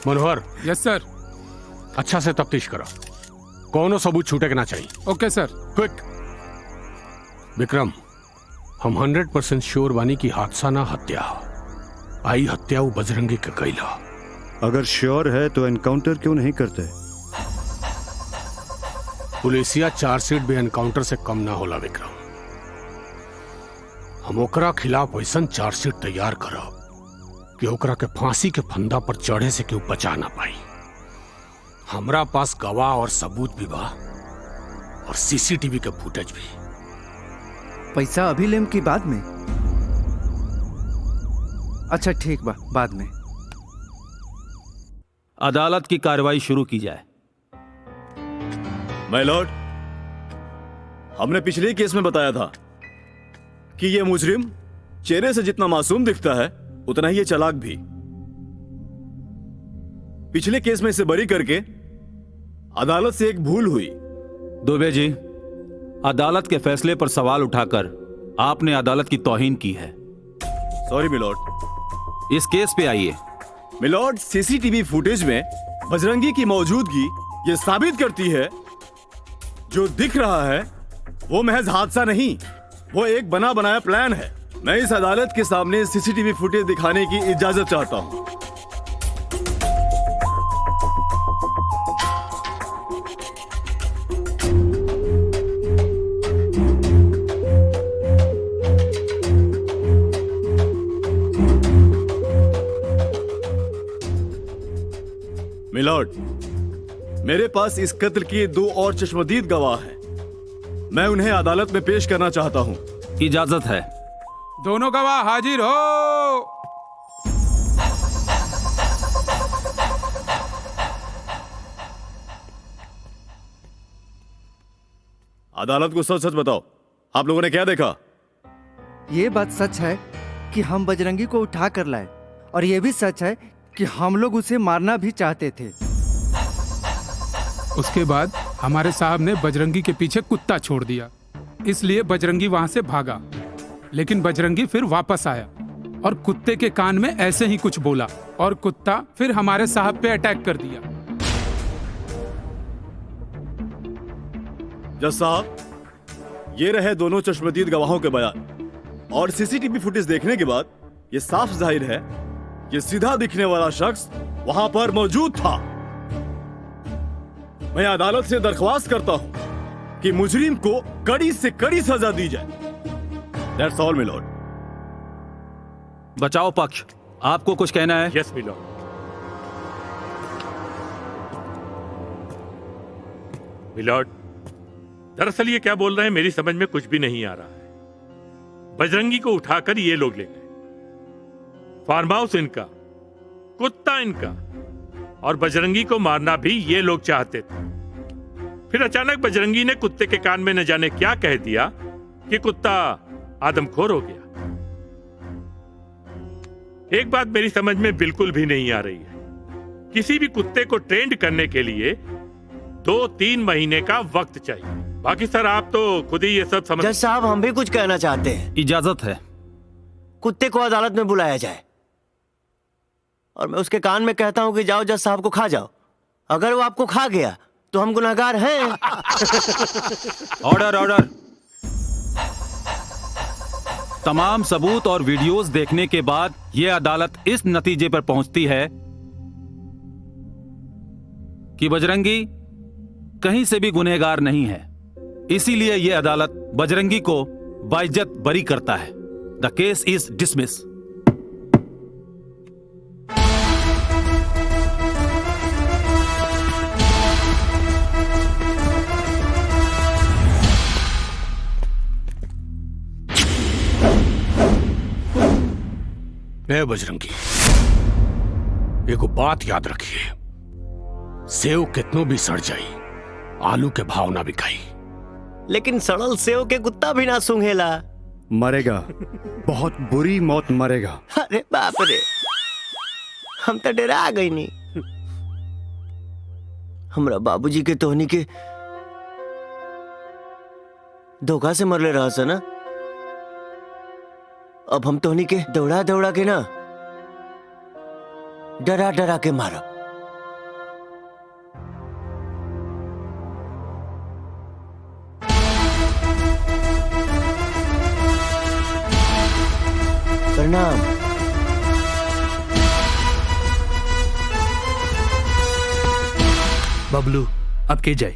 मनोहर। यस सर। अच्छा से तफ्तीश करो, कौनो सबूत छूटे के ना चाहिए। ओके सर। क्विक। विक्रम, हम 100% श्योर बानी की हादसा ना हत्या आई। हत्या वो बजरंगी के कैला। अगर श्योर है तो एनकाउंटर क्यों नहीं करते? पुलिसिया चार्जशीट भी एनकाउंटर से कम ना होला विक्रम। हम ओकरा खिलाफ ऐसा चार्जशीट तैयार करब कि ओकरा के फांसी के फंदा पर चढ़े से क्यों बचा ना पाई। हमरा पास गवाह और सबूत भी बा और सीसीटीवी के फुटेज भी। पैसा अभी लेम की बाद में? अच्छा ठीक बा, बाद में। अदालत की कार्रवाई शुरू की जाए। माय लॉर्ड, हमने पिछले केस में बताया था कि यह मुजरिम चेहरे से जितना मासूम दिखता है उतना ही ये चालाक भी। पिछले केस में इसे बरी करके अदालत से एक भूल हुई। दुबे जी, अदालत के फैसले पर सवाल उठाकर आपने अदालत की तौहीन की है। Sorry milord. इस केस पे आइए। मिलॉर्ड, सीसीटीवी फुटेज में बजरंगी की मौजूदगी ये साबित करती है जो दिख रहा है वो महज हादसा नहीं, वो एक बना बनाया प्लान है। मैं इस अदालत के सामने सीसीटीवी फुटेज दिखाने की इजाजत चाहता हूं। मिलॉर्ड, मेरे पास इस कत्ल के 2 और चश्मदीद गवाह हैं। मैं उन्हें अदालत में पेश करना चाहता हूं। इजाजत है। दोनों गवाह हाजिर हो। अदालत को सच सच बताओ, आप लोगों ने क्या देखा? ये बात सच है कि हम बजरंगी को उठा कर लाए, और ये भी सच है कि हम लोग उसे मारना भी चाहते थे। उसके बाद हमारे साहब ने बजरंगी के पीछे कुत्ता छोड़ दिया, इसलिए बजरंगी वहां से भागा। लेकिन बजरंगी फिर वापस आया और कुत्ते के कान में ऐसे ही कुछ बोला और कुत्ता फिर हमारे साहब पे अटैक कर दिया। जज साहब, ये रहे दोनों चश्मदीद गवाहों के बयान, और सीसीटीवी फुटेज देखने के बाद ये साफ जाहिर है ये सीधा दिखने वाला शख्स वहां पर मौजूद था। मैं अदालत से दरख्वास्त करता हूं कि मुजरिम को कड़ी से कड़ी सजा दी जाए। That's all, my lord. बचाओ पक्ष, आपको कुछ कहना है? Yes my lord. मिलॉर्ड, दरअसल ये क्या बोल रहे हैं मेरी समझ में कुछ भी नहीं आ रहा है। बजरंगी को उठाकर ये लोग ले गए, फार्म हाउस इनका, कुत्ता इनका, और बजरंगी को मारना भी ये लोग चाहते थे। फिर अचानक बजरंगी ने कुत्ते के कान में न जाने क्या कह दिया कि कुत्ता आदमखोर हो गया। एक बात मेरी समझ में बिल्कुल भी नहीं आ रही है। किसी भी कुत्ते को ट्रेंड करने के लिए 2-3 महीने का वक्त चाहिए। बाकी सर आप तो खुद ही ये सब समझ। जज साहब हम भी कुछ कहना चाहते हैं। इजाजत है। कुत्ते को अदालत में बुलाया जाए और मैं उसके कान में कहता हूं कि जाओ जज साहब को खा जाओ। अगर वो आपको खा गया तो हम गुनहगार हैं। Order order. तमाम सबूत और वीडियोस देखने के बाद यह अदालत इस नतीजे पर पहुंचती है कि बजरंगी कहीं से भी गुनहगार नहीं है। इसीलिए यह अदालत बजरंगी को बाइज्जत बरी करता है। द केस इज डिसमिस। बजरंगी एगो बात याद रखिए, सेव कितनो भी सड़ जाई, आलू के भाव ना बिकाई। लेकिन सड़ल सेव के कुत्ता भी ना सूंघेला। मरेगा, बहुत बुरी मौत मरेगा। अरे बाप रे, हम तो डरा गई नहीं। हमरा बाबूजी के तोहनी के धोखा से मरले रहा से ना। अब हम तोहनी के दौड़ा दौड़ा के ना डरा डरा के मारा। प्रणाम। बबलू अब के जाए,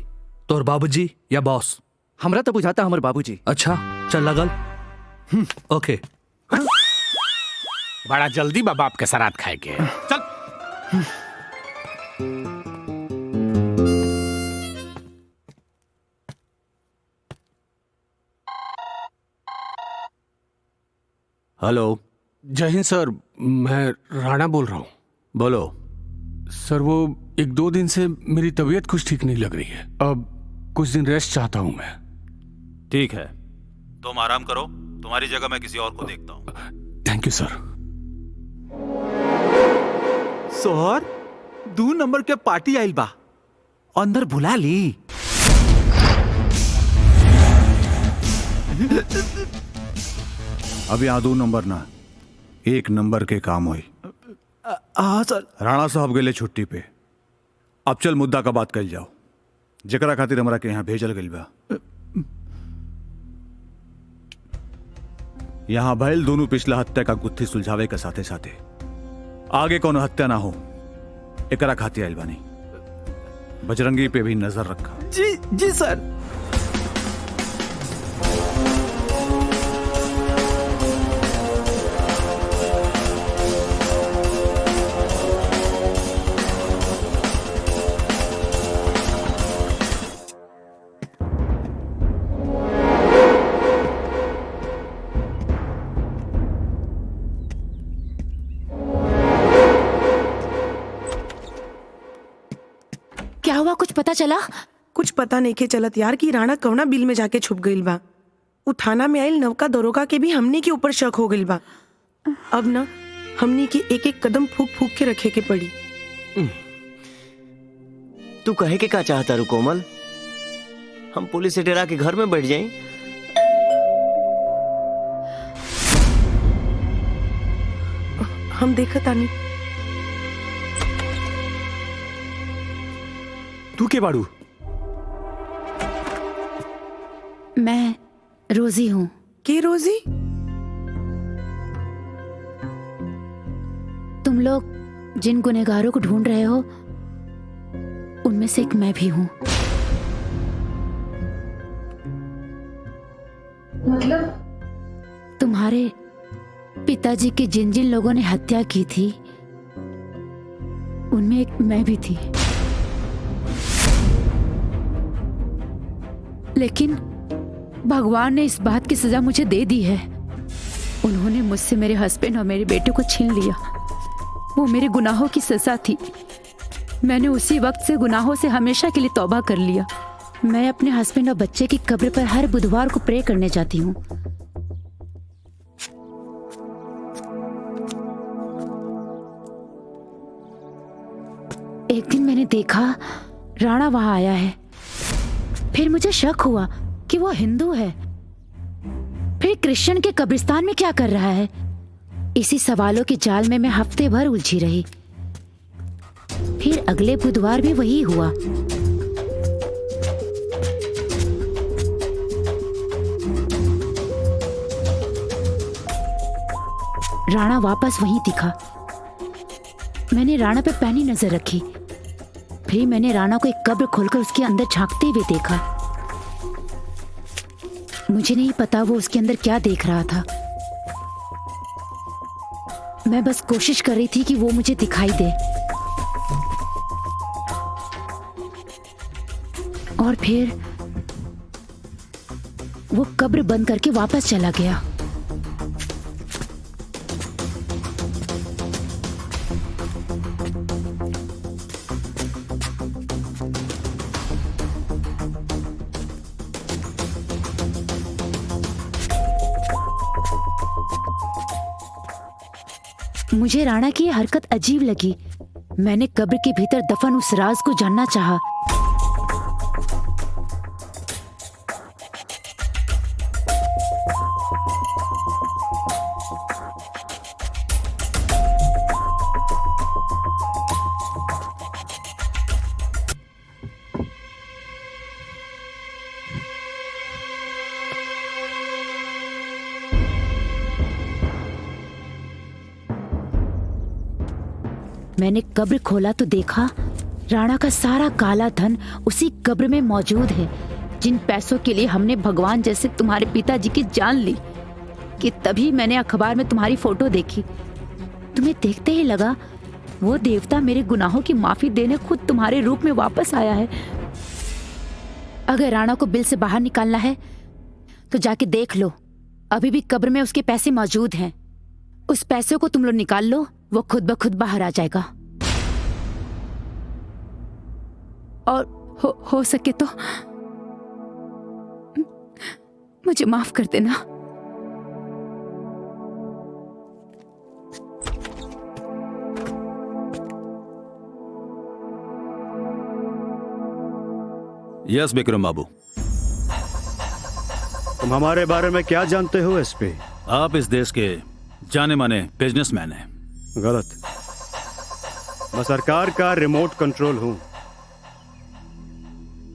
तोर बाबूजी या बॉस? हमरा तो बुझाता हमर बाबूजी। अच्छा चल लगल। ओके। बड़ा जल्दी बा बाप के सराद खाए के। चल। हेलो। जय हिंद सर, मैं राणा बोल रहा हूँ। बोलो। सर वो 1-2 दिन से मेरी तबीयत कुछ ठीक नहीं लग रही है। अब कुछ दिन रेस्ट चाहता हूँ मैं। ठीक है, तुम आराम करो। तुम्हारी जगह मैं किसी और को देखता हूँ। थैंक यू सर। सोहर 2 नंबर के पार्टी आइल बा, अंदर बुला ली। अब यहाँ 2 नंबर ना 1 नंबर के काम हुई। हाँ सर। राणा साहब गए छुट्टी पे। अब चल मुद्दा का बात कर जाओ, जकरा खातिर हमरा के यहाँ भेजल गइल बा। यहाँ भइल दोनों पिछला हत्या का गुत्थी सुलझावे के साथे साथे आगे कोनो हत्या ना हो, एकरा खातिर आइल बानी। बजरंगी पे भी नजर रखा। जी सर। क्या हुआ, कुछ पता चला? कुछ पता नहीं के चलत यार कि राणा कवना बिल में जाके छुप गइल बा। उ थाना में आइल नवका दरोगा के भी हमनी के ऊपर शक हो गइल बा। अब ना हमनी के एक एक कदम फूक फूक के रखे के पड़ी। तू कहे के का चाहता रू कोमल? हम पुलिस से डरा के घर में बैठ जाएं? हम देखत आनी। तू के बाड़ू? मैं रोजी हूँ। के रोजी? तुम लोग जिन गुनहगारों को ढूंढ रहे हो उनमें से एक मैं भी हूँ। मतलब? तुम्हारे पिताजी की जिन जिन लोगों ने हत्या की थी उनमें एक मैं भी थी। लेकिन भगवान ने इस बात की सजा मुझे दे दी है। उन्होंने मुझसे मेरे हस्बैंड और मेरे बेटे को छीन लिया। वो मेरे गुनाहों की सजा थी। मैंने उसी वक्त से गुनाहों से हमेशा के लिए तौबा कर लिया। मैं अपने हस्बैंड और बच्चे की कब्र पर हर बुधवार को प्रे करने जाती हूँ। एक दिन मैंने देखा राणा वहां आया है। फिर मुझे शक हुआ कि वो हिंदू है। फिर क्रिश्चियन के कब्रिस्तान में क्या कर रहा है? इसी सवालों के जाल में मैं हफ्ते भर उलझी रही। फिर अगले बुधवार भी वही हुआ। राणा वापस वहीं दिखा। मैंने राणा पे पैनी नजर रखी। फिर मैंने राणा को एक कब्र खोलकर उसके अंदर झांकते हुए देखा। मुझे नहीं पता वो उसके अंदर क्या देख रहा था। मैं बस कोशिश कर रही थी कि वो मुझे दिखाई दे। और फिर वो कब्र बंद करके वापस चला गया। मुझे राणा की यह हरकत अजीब लगी। मैंने कब्र के भीतर दफन उस राज को जानना चाहा। मैंने कब्र खोला तो देखा राणा का सारा काला धन उसी कब्र में मौजूद है, जिन पैसों के लिए हमने भगवान जैसे तुम्हारे पिताजी की जान ली। कि तभी मैंने अखबार में तुम्हारी फोटो देखी। तुम्हें देखते ही लगा वो देवता मेरे गुनाहों की माफी देने खुद तुम्हारे रूप में वापस आया है। अगर राणा को बिल से बाहर निकालना है तो जाके देख लो, अभी भी कब्र में उसके पैसे मौजूद हैं। उस पैसे को तुम लोग निकाल लो, वो खुद ब खुद बाहर आ जाएगा। और हो सके तो मुझे माफ कर देना। यस विक्रम बाबू। तुम हमारे बारे में क्या जानते हो एसपी? आप इस देश के जाने माने बिजनेसमैन हैं। गलत। मैं सरकार का रिमोट कंट्रोल हूं।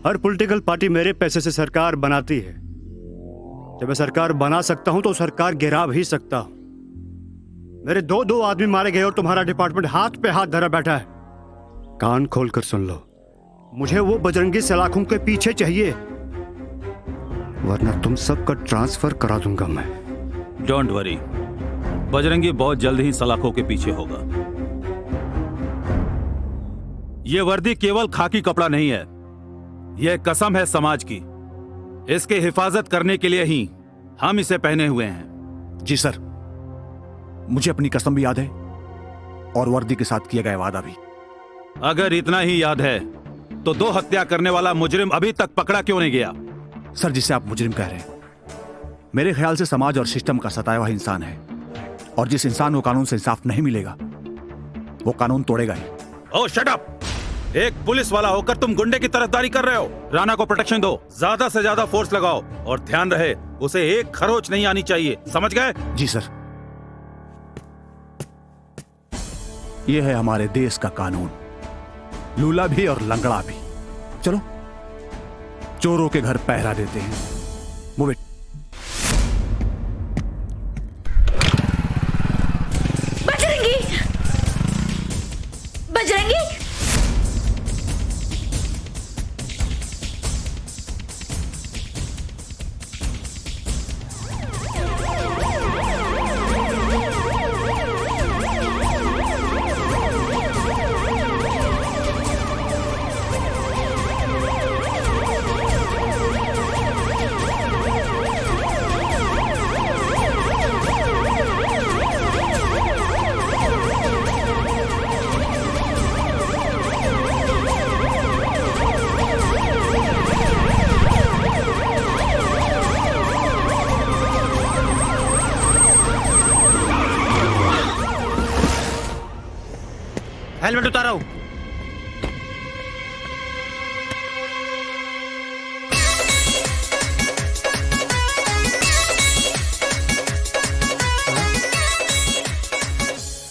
हर पॉलिटिकल पार्टी मेरे पैसे से सरकार बनाती है। जब मैं सरकार बना सकता हूं तो सरकार गिरा भी सकता हूं। मेरे दो आदमी मारे गए और तुम्हारा डिपार्टमेंट हाथ पे हाथ धरा बैठा है। कान खोलकर सुन लो, मुझे वो बजरंगी सलाखों के पीछे चाहिए, वरना तुम सबका ट्रांसफर करा दूंगा मैं। डोंट वरी, बजरंगी बहुत जल्द ही सलाखों के पीछे होगा। यह वर्दी केवल खाकी कपड़ा नहीं है, यह कसम है समाज की। इसकी हिफाजत करने के लिए ही हम इसे पहने हुए हैं। जी सर, मुझे अपनी कसम भी याद है और वर्दी के साथ किया गया वादा भी। अगर इतना ही याद है तो 2 हत्या करने वाला मुजरिम अभी तक पकड़ा क्यों नहीं गया? सर, जिसे आप मुजरिम कह रहे हैं, मेरे ख्याल से समाज और सिस्टम का सताया हुआ इंसान है, और जिस इंसान को कानून से इंसाफ नहीं मिलेगा वो कानून तोड़ेगा ही। ओह शट अप! एक पुलिस वाला होकर तुम गुंडे की तरफदारी कर रहे हो। राणा को प्रोटेक्शन दो, ज्यादा से ज्यादा फोर्स लगाओ, और ध्यान रहे उसे एक खरोच नहीं आनी चाहिए, समझ गए? जी सर। यह है हमारे देश का कानून, लूला भी और लंगड़ा भी। चलो चोरों के घर पहरा देते हैं। Move it. Bajrangi! Bajrangi! Helmet उतारो।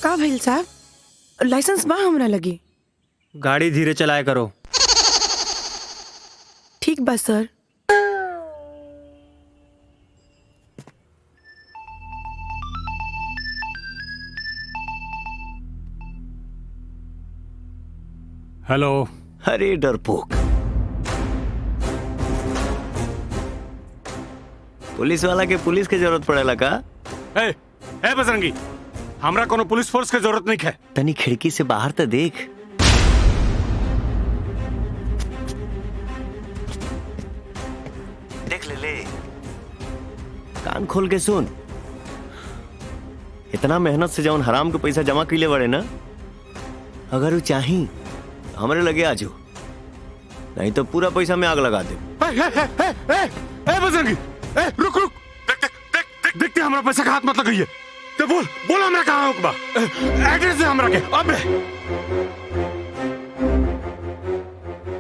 का भइल साहब? लाइसेंस बा हमरा लगी। गाड़ी धीरे चलाया करो। ठीक बा सर। हेलो। अरे डरपोक, पुलिस वाला के पुलिस के जरूरत पड़ेला का? ए बजरंगी, हमरा कोनो पुलिस फोर्स के जरूरत नहीं है। तनी खिड़की से बाहर तो देख। देख ले, कान खोल के सुन। इतना मेहनत से जौन हराम के पैसा जमा कैले बड़े ना, अगर वो चाही हमरे लगे आजो, नहीं तो पूरा पैसा में आग लगा दे। बजरंगी, रुक रुक, देखते हमरा पैसा का हाथ मत लगाइए। तो बोल हमरा कहाँ हुक्बा, एड्रेस दे हमरा के अब।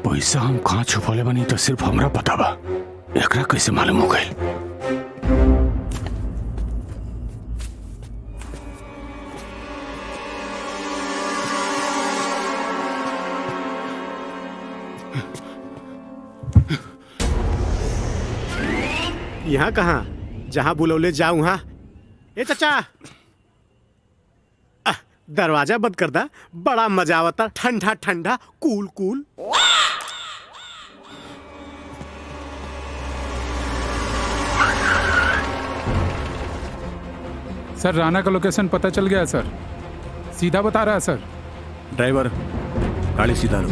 पैसा हम कहाँ छुपौले बनी तो सिर्फ हमरा पता बा, एकरा कैसे मालूम हो गइल? यहाँ कहाँ? जहाँ बुलौले जाऊँ वहाँ। ए चाचा, दरवाजा बंद कर दा, बड़ा मजा आवता। ठंडा ठंडा, कूल कूल। सर राणा का लोकेशन पता चल गया सर, सीधा बता रहा है सर। ड्राइवर, गाड़ी सीधा लो।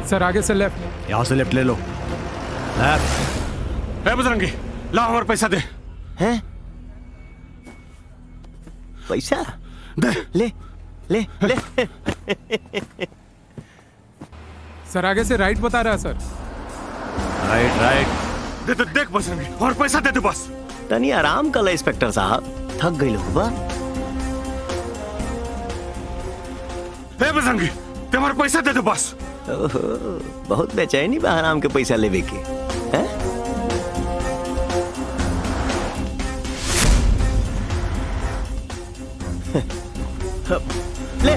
सर आगे से लेफ्ट। यहाँ से लेफ्ट ले लो। लेफ्ट। बजरंगी, ला हमारा पैसा दे। हैं? पैसा दे। ले ले ले। सर आगे से राइट बता रहा है सर। Right right. देख बजरंगी, और पैसा दे दे बस। तनी आराम कर ले इंस्पेक्टर साहब, थक गई लोग बा। बजरंगी, तुम्हारा पैसा दे दे बस। ओहो, बहुत बेचैनी बा हराम के पैसा लेवे के। हैं? ले।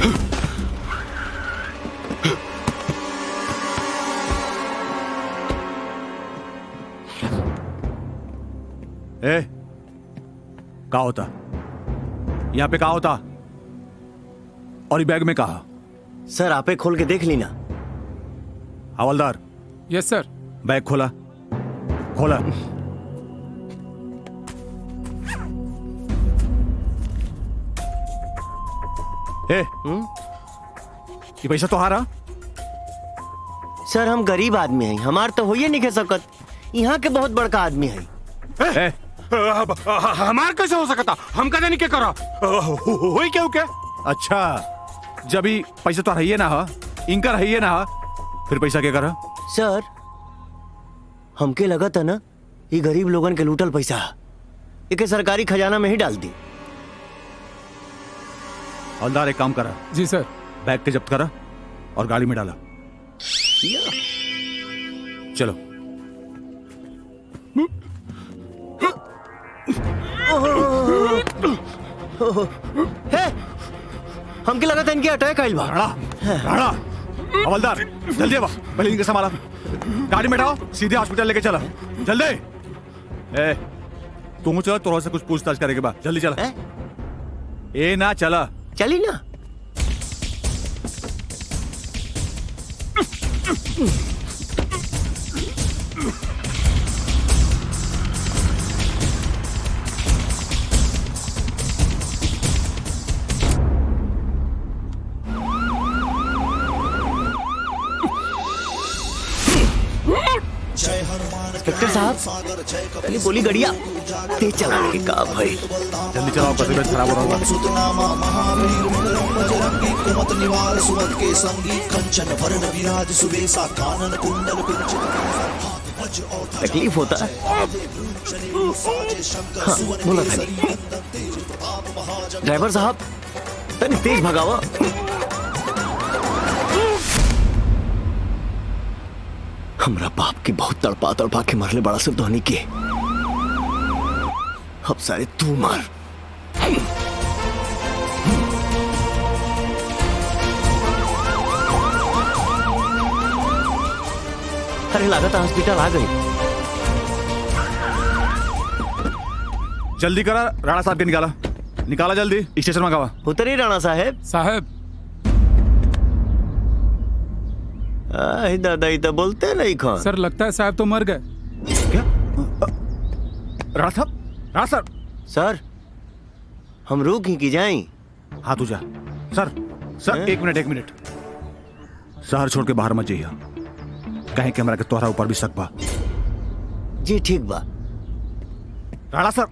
ए, का होता? यहाँ पे का होता? और ये बैग में कहा? सर आपे खोल के देख ली ना। हवलदार। यस सर। बैग खोला, खोला। ये पैसा तो हारा। सर हम गरीब आदमी हैं, हमार तो होइए नहीं कह सकत। यहाँ के बहुत बड़का आदमी है। हमार कैसे हो सकता? हम कदे नहीं के करा होई क्यों के? अच्छा, जब ही पैसा तो रहिए ना हा, इनका रहिए ना हा, फिर पैसा क्या करा? सर हमके लगा था ना ये गरीब लोगन के लूटल पैसा एक सरकारी खजाना में ही डाल दी। हवलदार एक काम करा। जी सर। बैग के जब्त करा और गाड़ी में डाला। चलो। हमके लगा था इनके अटैक आइल बा। हवलदार जल्दी आवा, पहले इनके संभाला। गाड़ी में डालो, सीधे हॉस्पिटल लेके चला। जल्दी। ए, तुम चलो, तोरा से कुछ पूछताछ करेंगे बा। जल्दी चला। ए ना चला। चली ना। इंस्पेक्टर साहब, पहले बोली गड़िया तेज चला के का भाई। जल्दी चलाओ, तबीयत खराब हो रहा है। सुतनामा महावीर विक्रम बजरंगी कुमत निवार सुमत के संगी कंचन वरण विराज सुबेसा कानन कुंडल कुंचित तकलीफ होता है। हाँ, बोला था ड्राइवर साहब, तनी तेज भगावा। हमरा बाप की बहुत तड़पा तड़पा के मरले बड़ा सिर धोनी के। अब सारे तू मार। अरे लागत हॉस्पिटल आ गई। जल्दी करा, राणा साहब के निकाला जल्दी, स्टेशन में गवा। उतरी राणा साहब। दादा तो बोलते नहीं खान। सर लगता है साहब तो मर गए। क्या? राणा साहब सर, हम रुक ही की जाएं। हाँ तू जा। सर एक मिनट। शहर छोड़ के बाहर मत जाइए, कहीं कैमरा के तोहरा ऊपर भी शक बा। जी ठीक बा। राणा साहब,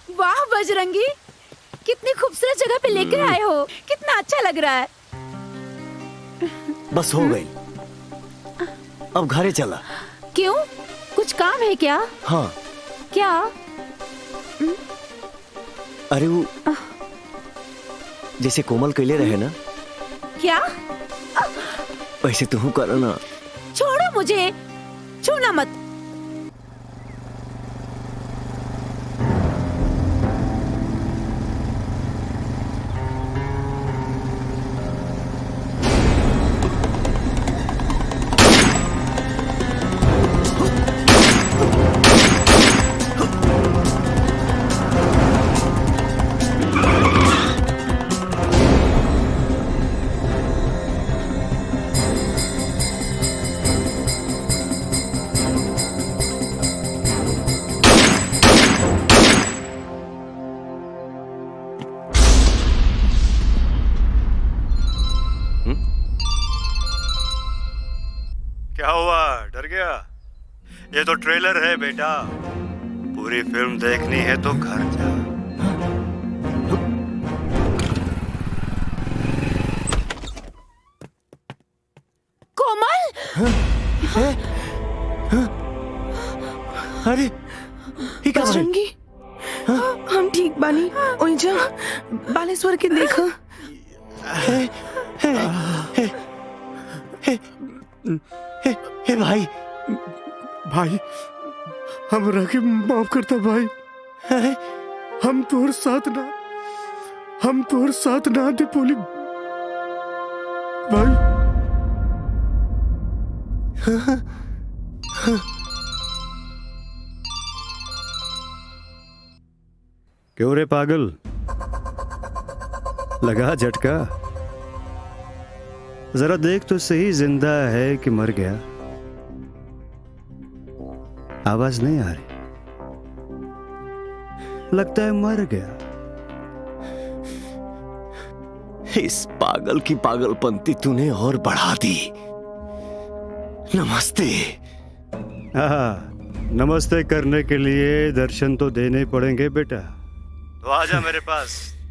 वाह बजरंगी, कितनी खूबसूरत जगह पे लेकर आए हो, कितना अच्छा लग रहा है। बस हो गई, अब घरे चला। क्यों, कुछ काम है क्या? हाँ। क्या? अरे वो जैसे कोमल कैले रहे ना, क्या? वैसे तू करो ना। छोड़ो मुझे, छूना मत। क्या हुआ, डर गया? ये तो ट्रेलर है बेटा, पूरी फिल्म देखनी है तो घर जा। कोमल! अरे बजरंगी, हम ठीक बानी। ओइजा बालेश्वर के देखो। हे भाई, हमरा के माफ करता भाई। हम तोर साथ ना दे पोली भाई। क्यों रे पागल, लगा झटका? जरा देख तो सही, जिंदा है कि मर गया? आवाज नहीं आ रही, लगता है मर गया। इस पागल की पागलपंती तूने और बढ़ा दी। नमस्ते। नमस्ते करने के लिए दर्शन तो देने पड़ेंगे बेटा, तो आजा मेरे पास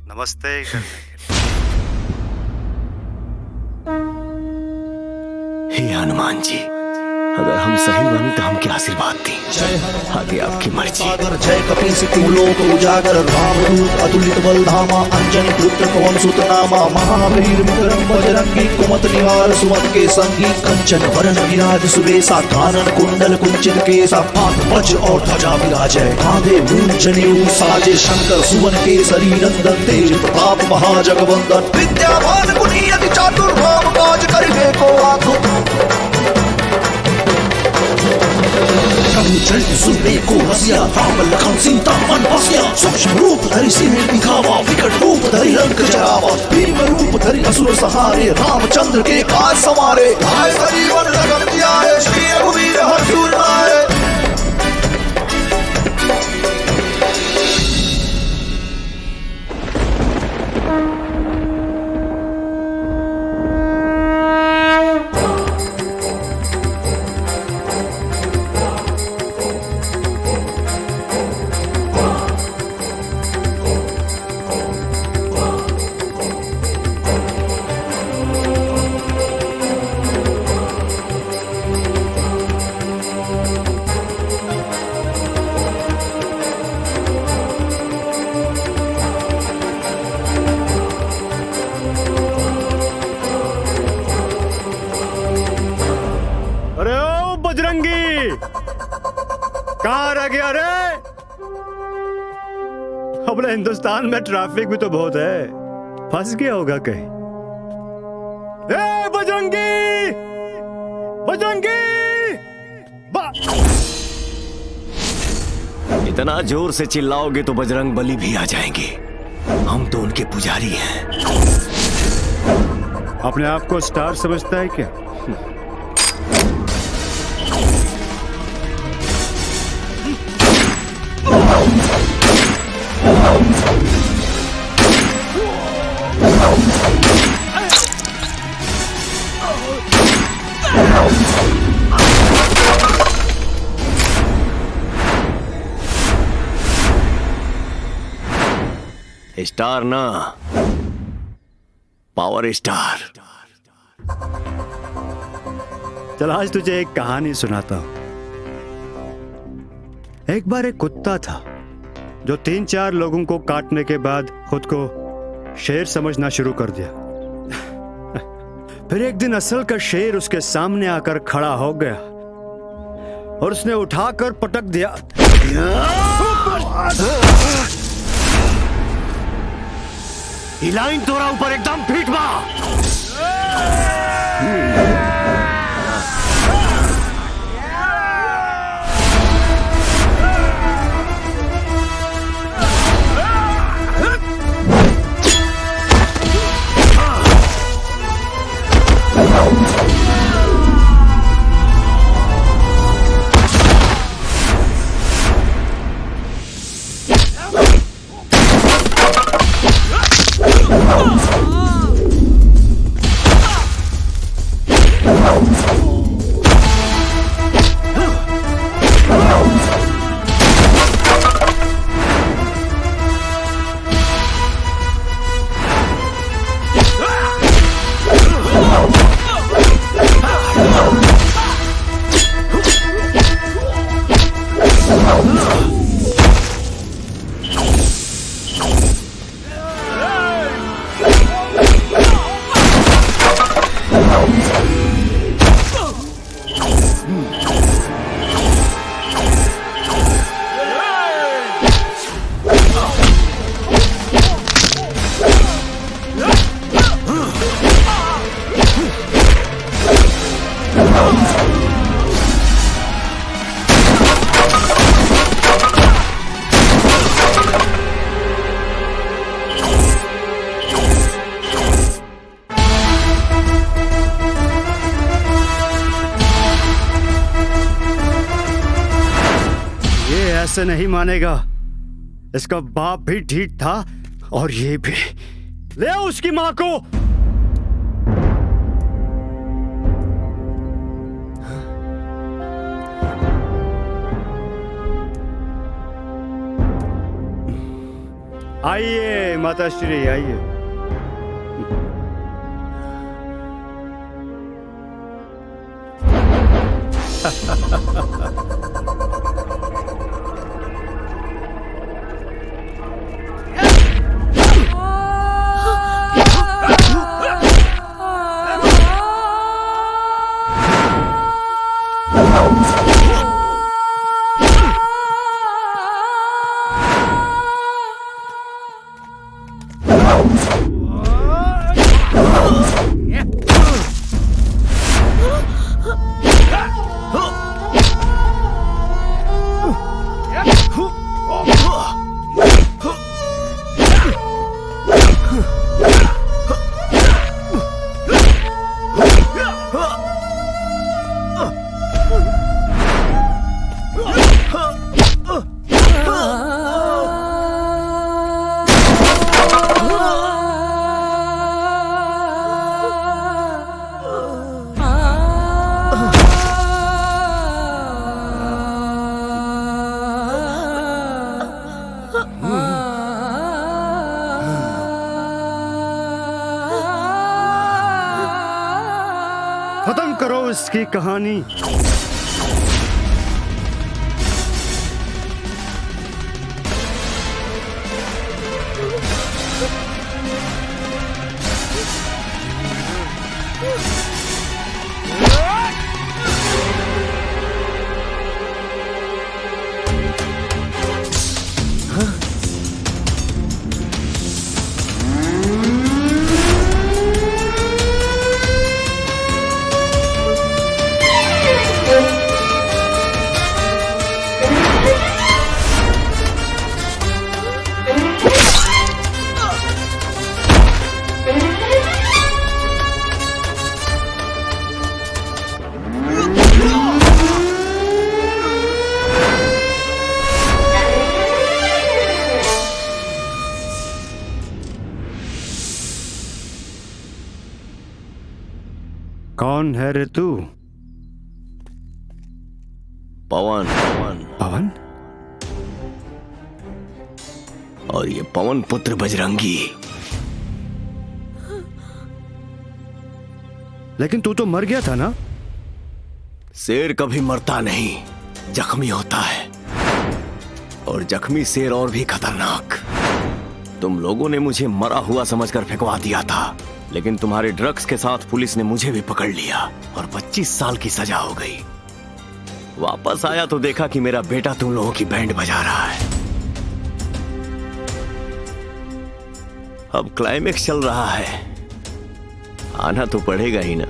नमस्ते ही करने के लिए। हे हनुमान जी, अगर हम सही बनी तो हमके आशीर्वाद दी। आगे आपकी मर्जी। जय कपीस लोक उजागर रामदूत अतुलित बल धामा अंजनी पुत्र पवन सुत नामा महावीर विक्रम बजरंगी कुमत निवार सुमत के संगी कंचन वरण विराज सुबेसा कानन कुंडल कुंचित केसा हाथ वज्र और ध्वजा विराजय कांधे मूंज जनेऊ साजे शंकर सुवन केसरी नंदन तेज प्रताप महाजगवंदन विद्यावान गुणी अति चातुर भाव काज करिबे को आतुर चल सुनने को हसिया राम लखन सीता मन बसिया सूक्ष्म रूप धरि सिंह दिखावा विकट रूप धरि लंक जरावा भीम रूप धरि असुर सहारे रामचंद्र के काज संवारे आए जीवन लगन दियाए श्री रघुवीर हर्षुर लाए। कहाँ रह गया रे? अपने हिंदुस्तान में ट्रैफिक भी तो बहुत है, फंस गया होगा कहीं। ए बजरंगी, बजरंगी! इतना जोर से चिल्लाओगे तो बजरंग बली भी आ जाएंगे। हम तो उनके पुजारी हैं। अपने आप को स्टार समझता है क्या? स्टार ना, पावर स्टार। चल आज तुझे एक कहानी सुनाता हूं। एक बार एक कुत्ता था जो 3-4 लोगों को काटने के बाद खुद को शेर समझना शुरू कर दिया। फिर एक दिन असल का शेर उसके सामने आकर खड़ा हो गया और उसने उठाकर पटक दिया। ये लाइन तोरा ऊपर एकदम फिट बा। ऐसे नहीं मानेगा। इसका बाप भी ठीक था और ये भी। ले आओ उसकी मां को। आइए माताश्री आइए। खत्म करो इसकी कहानी। कौन है रे तू? पवन। पवन? और ये पवन पुत्र बजरंगी। लेकिन तू तो मर गया था ना? शेर कभी मरता नहीं, जख्मी होता है। और जख्मी शेर और भी खतरनाक। तुम लोगों ने मुझे मरा हुआ समझकर फेंकवा दिया था, लेकिन तुम्हारे ड्रग्स के साथ पुलिस ने मुझे भी पकड़ लिया और 25 साल की सजा हो गई। वापस आया तो देखा कि मेरा बेटा तुम लोगों की बैंड बजा रहा है। अब क्लाइमेक्स चल रहा है, आना तो पड़ेगा ही ना।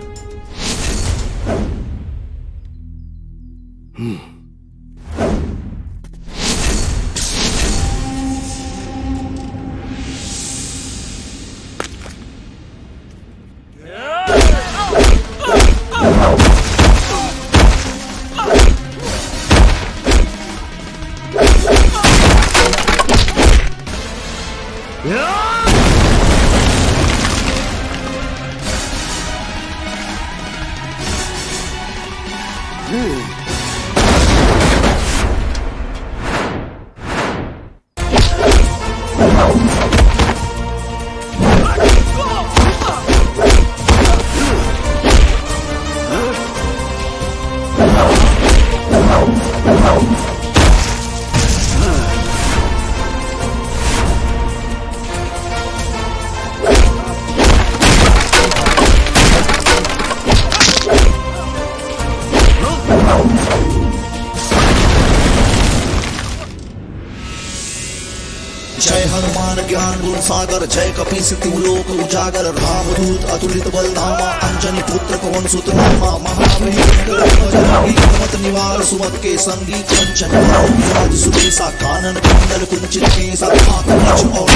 जय हनुमान ज्ञान गुण सागर, जय कपीस तिहु लोक उजागर, रामदूत अतुलित बल धामा, अंजनी पुत्र पवन सुत नामा, महावीर बजरंगी कुमत निवार सुमत के संगी, कंचन विराज सुबेसा, कानन कुंडल कुंचित केसा, हाथ वज्र और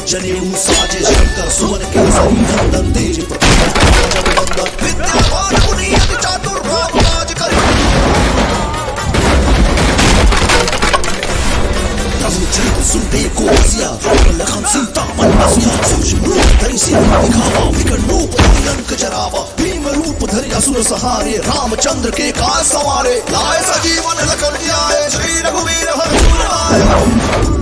जनेऊ साजे, शंकर सुवन केसरी नंदन, तेज प्रताप जगवंदन, विद्यावान गुणी अति चातुर, राम काज करि चरित सुनते को बसिया, लखन सीता मन बसिया, सूक्ष्म रूप धरि सिंह दिखावा, विकट रूप धरि लंक जरावा, भीम रूप धरि असुर सहारे, रामचंद्र के काज संवारे, लाए सजीवन लखन जियाए, श्री रघुवीर हरषि आए।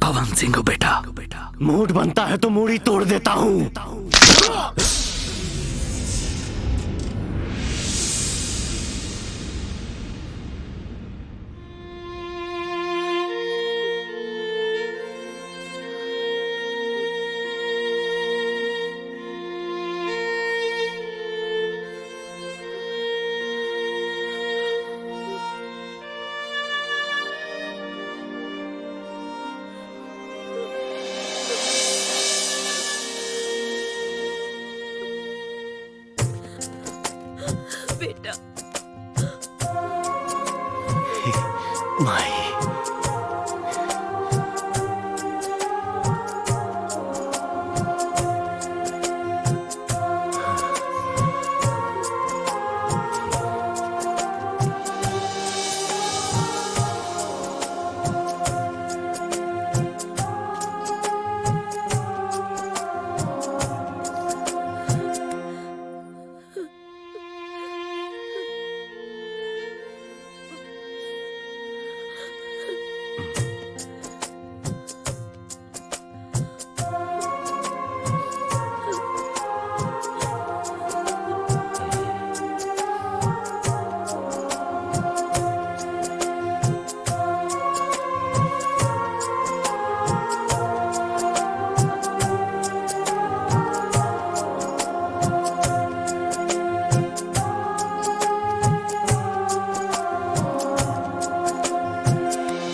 पवन सिंह बेटा, मूड बनता है तो मूड़ी तोड़ देता हूँ। बेटा